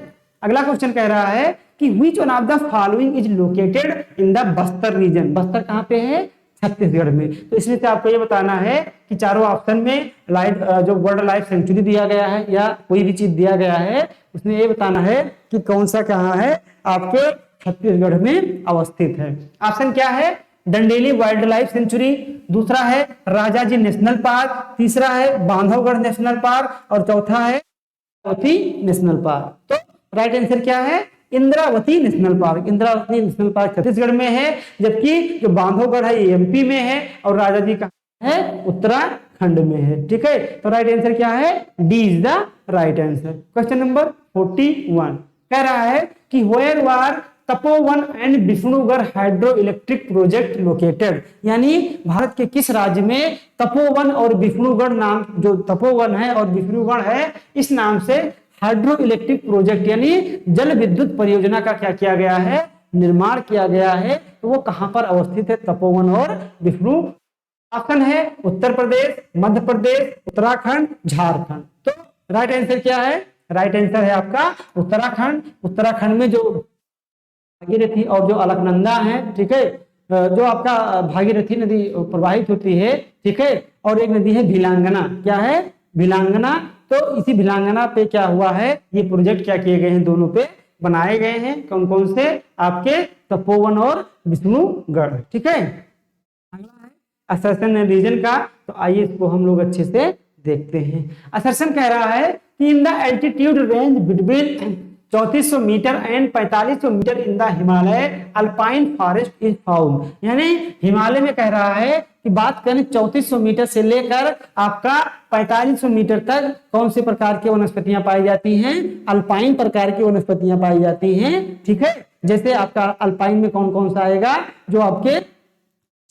अगला क्वेश्चन कह रहा है कि which one of the following is located in the Bastar region. Bastar कहां पे है, छत्तीसगढ़ में। तो इसमें से आपको ये बताना है कि चारों ऑप्शन में लाइफ जो वर्ल्ड लाइफ सेंचुरी दिया गया है या कोई भी चीज दिया गया है, उसमें ये बताना है कि कौन सा कहाँ है आपके छत्तीसगढ़ में अवस्थित है। ऑप्शन क्या है, डंडेली वाइल्ड लाइफ सेंचुरी, दूसरा है राजाजी नेशनल पार्क, तीसरा है बांधवगढ़ नेशनल पार्क और चौथा है नेशनल पार्क। तो राइट आंसर क्या है, Indravati national park. Indravati national park Chhattisgarh में है, जबकि जो बांधवगढ़ है ये एमपी में है, और राजा जी कहाँ है, उत्तराखंड में है। ठीक है, तो राइट आंसर क्या है, D is the right answer. Question number 41 कह रहा है कि where were Tapovan and Vishnugad hydro electric project located, यानी भारत के किस राज्य में तपोवन और विष्णुगढ़ नाम, जो तपोवन है और विष्णुगढ़ है, इस नाम से हाइड्रो इलेक्ट्रिक प्रोजेक्ट यानी जल विद्युत परियोजना का क्या किया गया है, निर्माण किया गया है। तो वो कहां पर अवस्थित है, तपोवन और विष्णु? ऑप्शन है उत्तर प्रदेश, मध्य प्रदेश, उत्तराखंड, झारखंड। तो राइट आंसर क्या है, राइट आंसर है आपका उत्तराखंड। उत्तराखंड में जो भागीरथी और जो अलकनंदा है, ठीक है, जो आपका भागीरथी नदी प्रवाहित होती है, ठीक है, और एक नदी है भिलांगना, क्या है, भिलांगना। तो इसी भिलांगना पे क्या हुआ है, ये प्रोजेक्ट क्या किए गए हैं, दोनों पे बनाए गए हैं। कौन कौन से, आपके तपोवन और विष्णुगढ़। ठीक है, अगला है असर्शन रीजन का। तो आइए इसको हम लोग अच्छे से देखते हैं। असर्शन कह रहा है कि in the altitude range between 3400 metre and 4500 metre in the Himalaya alpine forest is found, यानी हिमालय में कह रहा है कि बात करें 3400 मीटर से लेकर आपका 4500 मीटर तक कौन से प्रकार की वनस्पतियां पाई जाती हैं, अल्पाइन प्रकार की वनस्पतियां पाई जाती हैं। ठीक है, जैसे आपका अल्पाइन में कौन कौन सा आएगा, जो आपके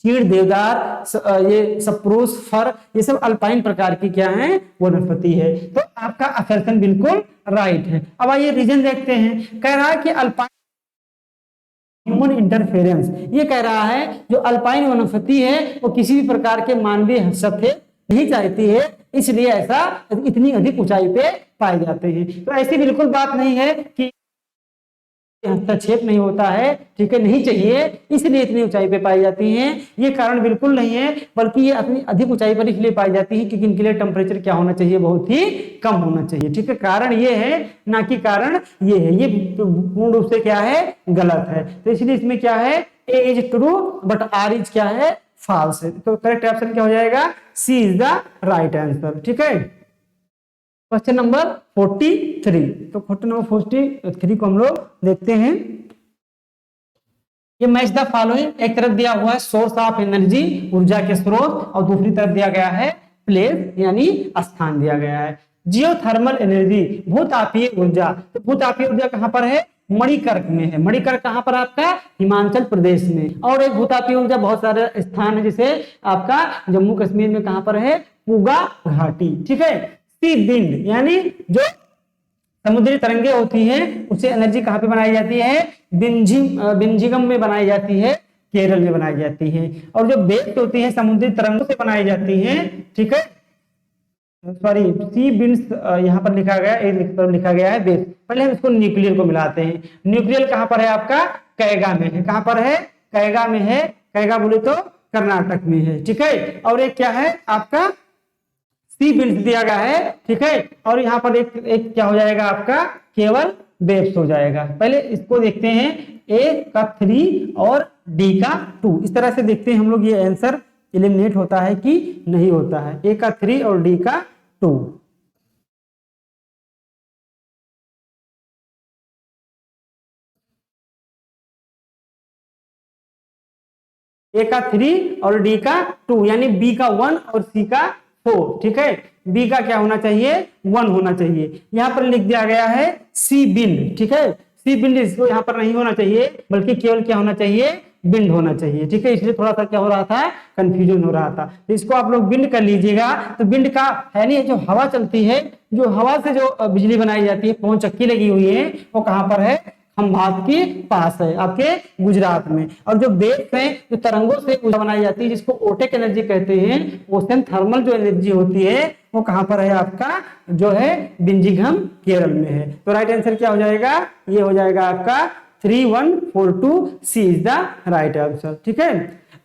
चीड़, देवदार, ये सप्रूस, फर, ये सब अल्पाइन प्रकार की क्या है, वनस्पति है। तो आपका असर्शन बिल्कुल राइट है। अब आइए रीजन देखते हैं। कह रहा है कि अल्पाइन ह्यूमन इंटरफेरेंस, ये कह रहा है जो अल्पाइन वनस्पति है वो किसी भी प्रकार के मानवीय हस्तक्षेप नहीं चाहती है, इसलिए ऐसा इतनी अधिक ऊंचाई पे पाए जाते हैं। तो ऐसी बिल्कुल बात नहीं है कि हस्तक्षेप नहीं होता है, ठीक है, नहीं चाहिए इसलिए इतनी ऊंचाई पे पाई जाती हैं, ये कारण बिल्कुल नहीं है, बल्कि ये अपनी अधिक ऊंचाई पर इसलिए पाई जाती है क्योंकि इनके लिए टेम्परेचर क्या होना चाहिए, बहुत ही कम होना चाहिए। ठीक है, कारण ये है, ना कि कारण ये है, ये पूर्ण रूप से क्या है, गलत है। तो इसलिए इसमें क्या है, A is true but R is क्या है, फॉल्स है। तो करेक्ट ऑप्शन क्या हो जाएगा, सी इज द राइट आंसर। ठीक है, क्वेश्चन नंबर 43। तो क्वेश्चन नंबर 43 को हम लोग देखते हैं। ये मैच द फॉलोइंग, एक तरफ दिया हुआ है सोर्स ऑफ एनर्जी, ऊर्जा के स्रोत, और दूसरी तरफ दिया गया है प्लेस यानी स्थान दिया गया है। जियोथर्मल एनर्जी, भूतापीय ऊर्जा। तो भूतापीय ऊर्जा कहां पर है, मणिकर्क में है। मणिकर्क कहां पर, आपका हिमाचल प्रदेश में। और एक भूतापीय ऊर्जा बहुत सारे स्थान है, जैसे आपका जम्मू कश्मीर में कहां पर है, पूगा घाटी। ठीक है, सी विंड यानी जो समुद्री तरंगे होती हैं उससे एनर्जी कहां पे बनाई जाती है, बिंजिगम में बनाई जाती है, केरल में बनाई जाती है। और जो वेव्स होती है समुद्री तरंगों से बनाई जाती हैं। ठीक है, सॉरी, सी विंड्स यहाँ पर लिखा गया, लिखा गया है वेव्स। पहले हम इसको न्यूक्लियर को मिलाते हैं। न्यूक्लियर कहां पर है, आपका कैगा में है। कहां पर है, कैगा में है। कैगा बोले तो कर्नाटक में है। ठीक है, और एक क्या है, आपका सी विंड्स दिया गया है। ठीक है, और यहाँ पर एक क्या हो जाएगा, आपका केवल वेव्स हो जाएगा। पहले इसको देखते हैं, ए का 3 और डी का 2, इस तरह से देखते हैं हम लोग ये आंसर एलिमिनेट होता है कि नहीं होता है। ए का 3 और डी का 2। ए का 3 और डी का 2, यानी बी का 1 और सी का 4। ठीक है, बी का क्या होना चाहिए, 1 होना चाहिए। यहाँ पर लिख दिया गया है सी बिंड। ठीक है, सी बिंड इसको यहाँ पर नहीं होना चाहिए, बल्कि केवल क्या होना चाहिए, बिंड होना चाहिए। ठीक है, इसलिए थोड़ा सा क्या हो रहा था, कंफ्यूजन हो रहा था। तो इसको आप लोग बिंड कर लीजिएगा। तो बिंड का है नहीं, जो हवा चलती है, जो हवा से जो बिजली बनाई जाती है, पवन चक्की लगी हुई है, वो कहाँ पर है, खंभात के पास है, आपके गुजरात में। और जो वेव्स हैं, जो तरंगों से ऊर्जा बनाई जाती है, जिसको ओटेक एनर्जी कहते हैं, ओशन थर्मल जो एनर्जी होती है, वो कहां पर है, आपका जो है बिंजिगम केरल में है। तो राइट आंसर क्या हो जाएगा, ये हो जाएगा आपका 3142, सी इज द राइट आंसर। ठीक है,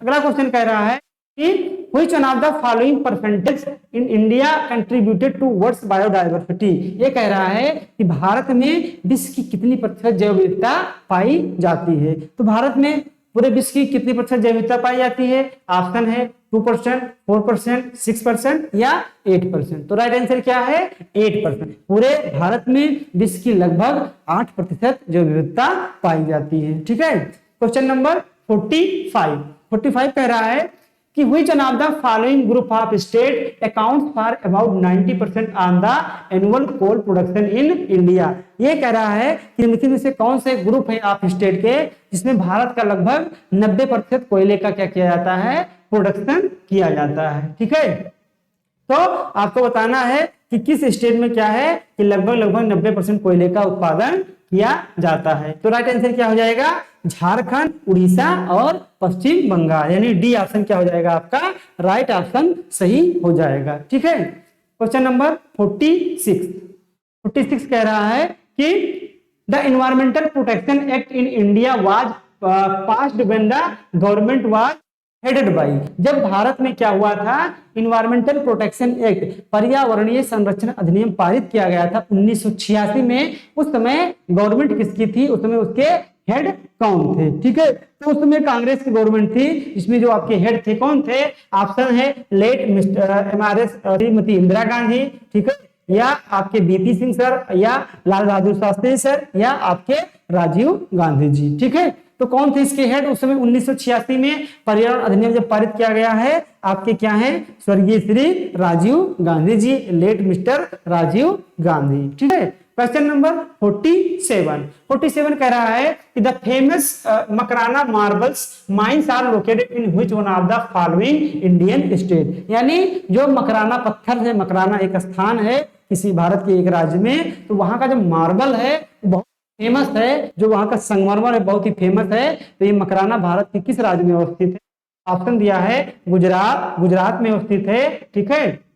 अगला क्वेश्चन कह रहा है कि which one of the following percentage in India contributed towards biodiversity, ये कह रहा है कि भारत में विश्व की कितनी प्रतिशत जैव विविधता पाई जाती है। तो भारत में पूरे विश्व की कितनी प्रतिशत जैव विविधता पाई जाती है, ऑप्शन है 2%, 4%, 6% या 8%। तो राइट आंसर क्या है? 8%। पूरे भारत में विश्व की लगभग 8% जो विविधता पाई जाती है। ठीक है। क्वेश्चन नंबर 45 कह रहा है कि which one of the following group of state accounts for about 90% on the annual coal production in India। ये कह रहा है कि निम्नलिखित में से कौन से ग्रुप है आप स्टेट के जिसमें भारत का लगभग 90% कोयले का क्या किया जाता है? प्रोडक्शन किया जाता है। ठीक है। तो आपको बताना है कि किस स्टेट में क्या है कि लगभग 90% कोयले का उत्पादन किया जाता है। तो राइट आंसर क्या हो जाएगा? झारखंड, उड़ीसा और पश्चिम बंगाल, यानी डी ऑप्शन क्या हो जाएगा आपका? राइट ऑप्शन सही हो जाएगा। ठीक है। क्वेश्चन नंबर 46 कह रहा है कि the environmental protection act in India was passed when the government was headed by. जब भारत में क्या हुआ था? इन्वायरमेंटल प्रोटेक्शन एक्ट, पर्यावरणीय संरक्षण अधिनियम पारित किया गया था 1986 में। उस समय गवर्नमेंट किसकी थी? उस समय उसके हेड कौन थे? ठीक है। तो उस समय कांग्रेस की गवर्नमेंट थी। इसमें जो आपके हेड थे कौन थे? ऑप्शन है late Mister MRS Shrimati Indira Gandhi, ठीक है, या आपके BP सिंह सर, या लाल बहादुर शास्त्री सर, या आपके राजीव गांधी जी। ठीक है। तो कौन थे इसके हेड उस समय? 1986 में पर्यावरण अधिनियम जब पारित किया गया है, आपके क्या है? स्वर्गीय श्री राजीव गांधी जी, लेट मिस्टर राजीव गांधी। ठीक है। क्वेश्चन नंबर 47 कह रहा है कि the famous Makrana marbles mines are located in which one of the following Indian state. यानी जो मकराना पत्थर है, मकराना एक स्थान है किसी भारत के एक राज्य में, तो वहां का जो मार्बल है बहुत फेमस है, जो वहां का संगमरमर है बहुत ही फेमस है। तो ये मकराना भारत के किस राज्य में अवस्थित है? ऑप्शन दिया है गुजरात में अवस्थित है। ठीक है।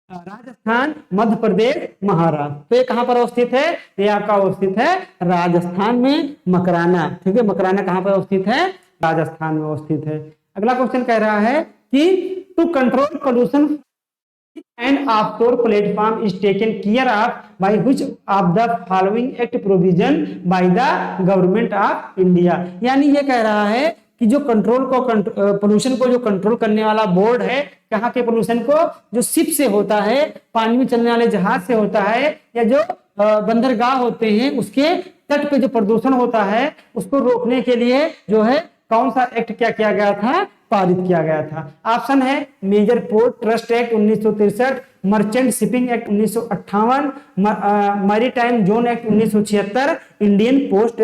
राजस्थान, मध्य प्रदेश, महाराष्ट्र। तो ये कहां पर अवस्थित है? ये आपका अवस्थित है राजस्थान में मकराना। ठीक है। मकराना कहां पर अवस्थित है? राजस्थान में अवस्थित है। अगला क्वेश्चन कह रहा है कि to control pollution and offshore platform is taken care of by which of the following act provision by the government of India। यानी ये कह रहा है कि जो पोल्यूशन को जो कंट्रोल करने वाला बोर्ड है, कहाँ के पोल्यूशन को? जो शिप से होता है, पानी में चलने वाले जहाज से होता है, या जो बंदरगाह होते हैं उसके तट पे जो प्रदूषण होता है उसको रोकने के लिए जो है कौन सा एक्ट क्या किया गया था? पारित किया गया था। ऑप्शन है major port trust act 1963, merchant shipping act 1958, maritime zone act 1976, Indian port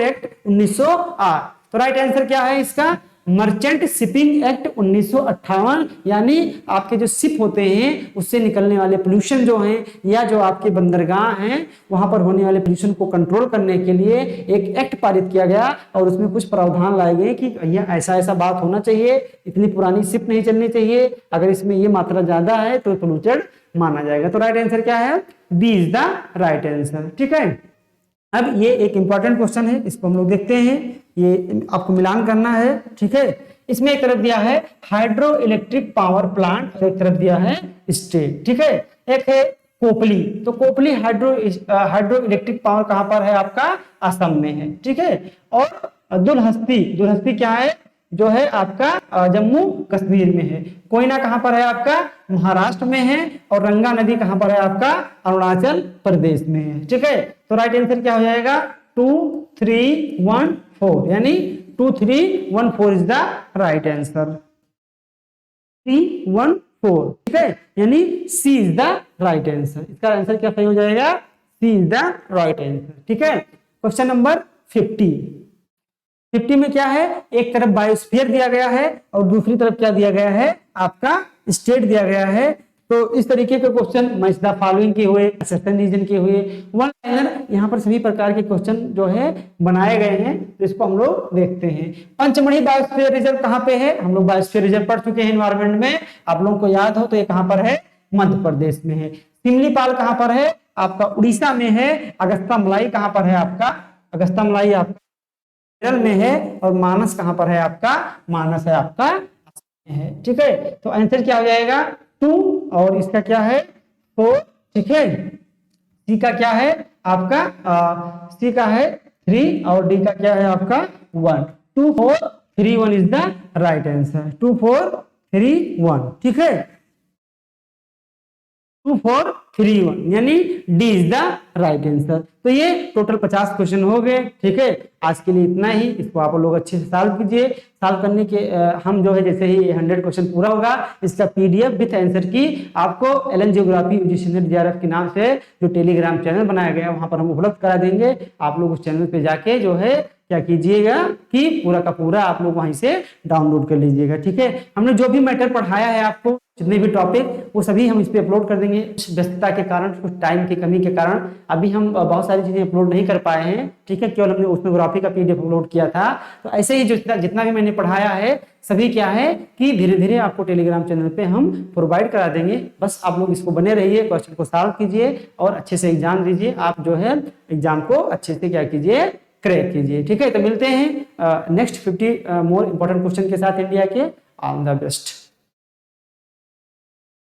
act 1908। तो राइट आंसर क्या है इसका? Merchant shipping act 1958। यानी आपके जो शिप होते हैं उससे निकलने वाले पोल्यूशन जो हैं, या जो आपके बंदरगाह हैं वहां पर होने वाले पोल्यूशन को कंट्रोल करने के लिए एक एक्ट पारित किया गया, और उसमें कुछ प्रावधान लाए गए कि भैया ऐसा बात होना चाहिए, इतनी पुरानी शिप नहीं चलनी चाहिए, अगर इसमें ये मात्रा ज्यादा है तो पोल्यूटेड माना जाएगा। तो राइट आंसर क्या है? B is the right answer. ठीक है। अब ये एक इंपॉर्टेंट क्वेश्चन है, इसको हम लोग देखते हैं। ये आपको मिलान करना है। ठीक है। इसमें एक तरफ दिया है हाइड्रो इलेक्ट्रिक पावर प्लांट और एक तरफ दिया है स्टेट। ठीक है। एक है कोपली। तो कोपली हाइड्रो इलेक्ट्रिक पावर कहां पर है? आपका असम में है। ठीक है। और दुलहस्ती क्या है? जो है आपका जम्मू कश्मीर में है। कोयना कहां पर है? आपका महाराष्ट्र में है। और रंगा नदी कहां पर है? आपका अरुणाचल प्रदेश में है। ठीक है। तो राइट आंसर क्या हो जाएगा? 2, 3, 1, 4, यानी 2, 3, 1, 4 इज द राइट आंसर। 3, 1, 4। ठीक है। यानी सी इज द राइट आंसर। इसका आंसर क्या सही हो जाएगा? सी इज द राइट आंसर। ठीक है। क्वेश्चन नंबर 50 में क्या है? एक तरफ बायोस्फीयर दिया गया है और दूसरी तरफ क्या दिया गया है? आपका स्टेट दिया गया है। तो इस तरीके के क्वेश्चन मैच द फॉलोइंग के हुए, सर्टेन रीजन के हुए, वन लाइनर, यहाँ पर सभी प्रकार के क्वेश्चन जो है बनाए गए हैं। तो इसको हम लोग देखते हैं। पंचमढ़ी बायोस्फीयर रिजर्व कहाँ पे है? हम लोग बायोस्फीयर रिजर्व पढ़ चुके हैं एनवायरमेंट में, आप लोगों को याद हो तो ये कहाँ पर है? मध्य प्रदेश में है। सिमलीपाल कहाँ पर है? आपका उड़ीसा में है। अगस्ता मलाई कहाँ पर है? आपका अगस्ता मलाई आपका केरल में है। और मानस कहां पर है? आपका मानस है आपका है। ठीक है। तो आंसर क्या हो जाएगा? 2, और इसका क्या है? 4। ठीक है। सी का क्या है? आपका सी का है 3, और डी का क्या है? आपका 1। 2, 4, 3 1 इज द राइट आंसर। 2 4 3 1, ठीक है, 2 4 3 1 यानी D is the right answer. तो ये टोटल 50 क्वेश्चन हो गए, ठीक है। आज के लिए इतना ही, इसको आप लोग अच्छे से सॉल्व कीजिए। सॉल्व करने के हम जो है जैसे ही 100 क्वेश्चन पूरा होगा इसका पीडीएफ विथ आंसर की आपको एलन जियोग्राफी यूजी जेआरएफ के नाम से जो टेलीग्राम चैनल बनाया गया है वहां पर हम उपलब्ध करा देंगे। आप लोग उस चैनल पे जाके जो है क्या कीजिएगा कि पूरा का पूरा आप लोग वहीं से डाउनलोड कर लीजिएगा, ठीक है। हमने जो भी मैटर पढ़ाया है आपको, जितने भी टॉपिक, वो सभी हम इस पे अपलोड कर देंगे। व्यस्तता के कारण, कुछ टाइम की कमी के कारण अभी हम बहुत सारी चीजें अपलोड नहीं कर पाए हैं, ठीक है। केवल हमने ओशनोग्राफी का पीडीएफ अपलोड किया था। तो ऐसे ही जितना भी मैंने पढ़ाया है सभी क्या है कि धीरे धीरे आपको टेलीग्राम चैनल पे हम प्रोवाइड करा देंगे। बस आप लोग इसको बने रहिए, क्वेश्चन को सॉल्व कीजिए और अच्छे से एग्जाम दीजिए। आप जो है एग्जाम को अच्छे से क्या कीजिए, क्रैक कीजिए, ठीक है। तो मिलते हैं नेक्स्ट 50 मोर इंपॉर्टेंट क्वेश्चन के साथ इंडिया के। All the best.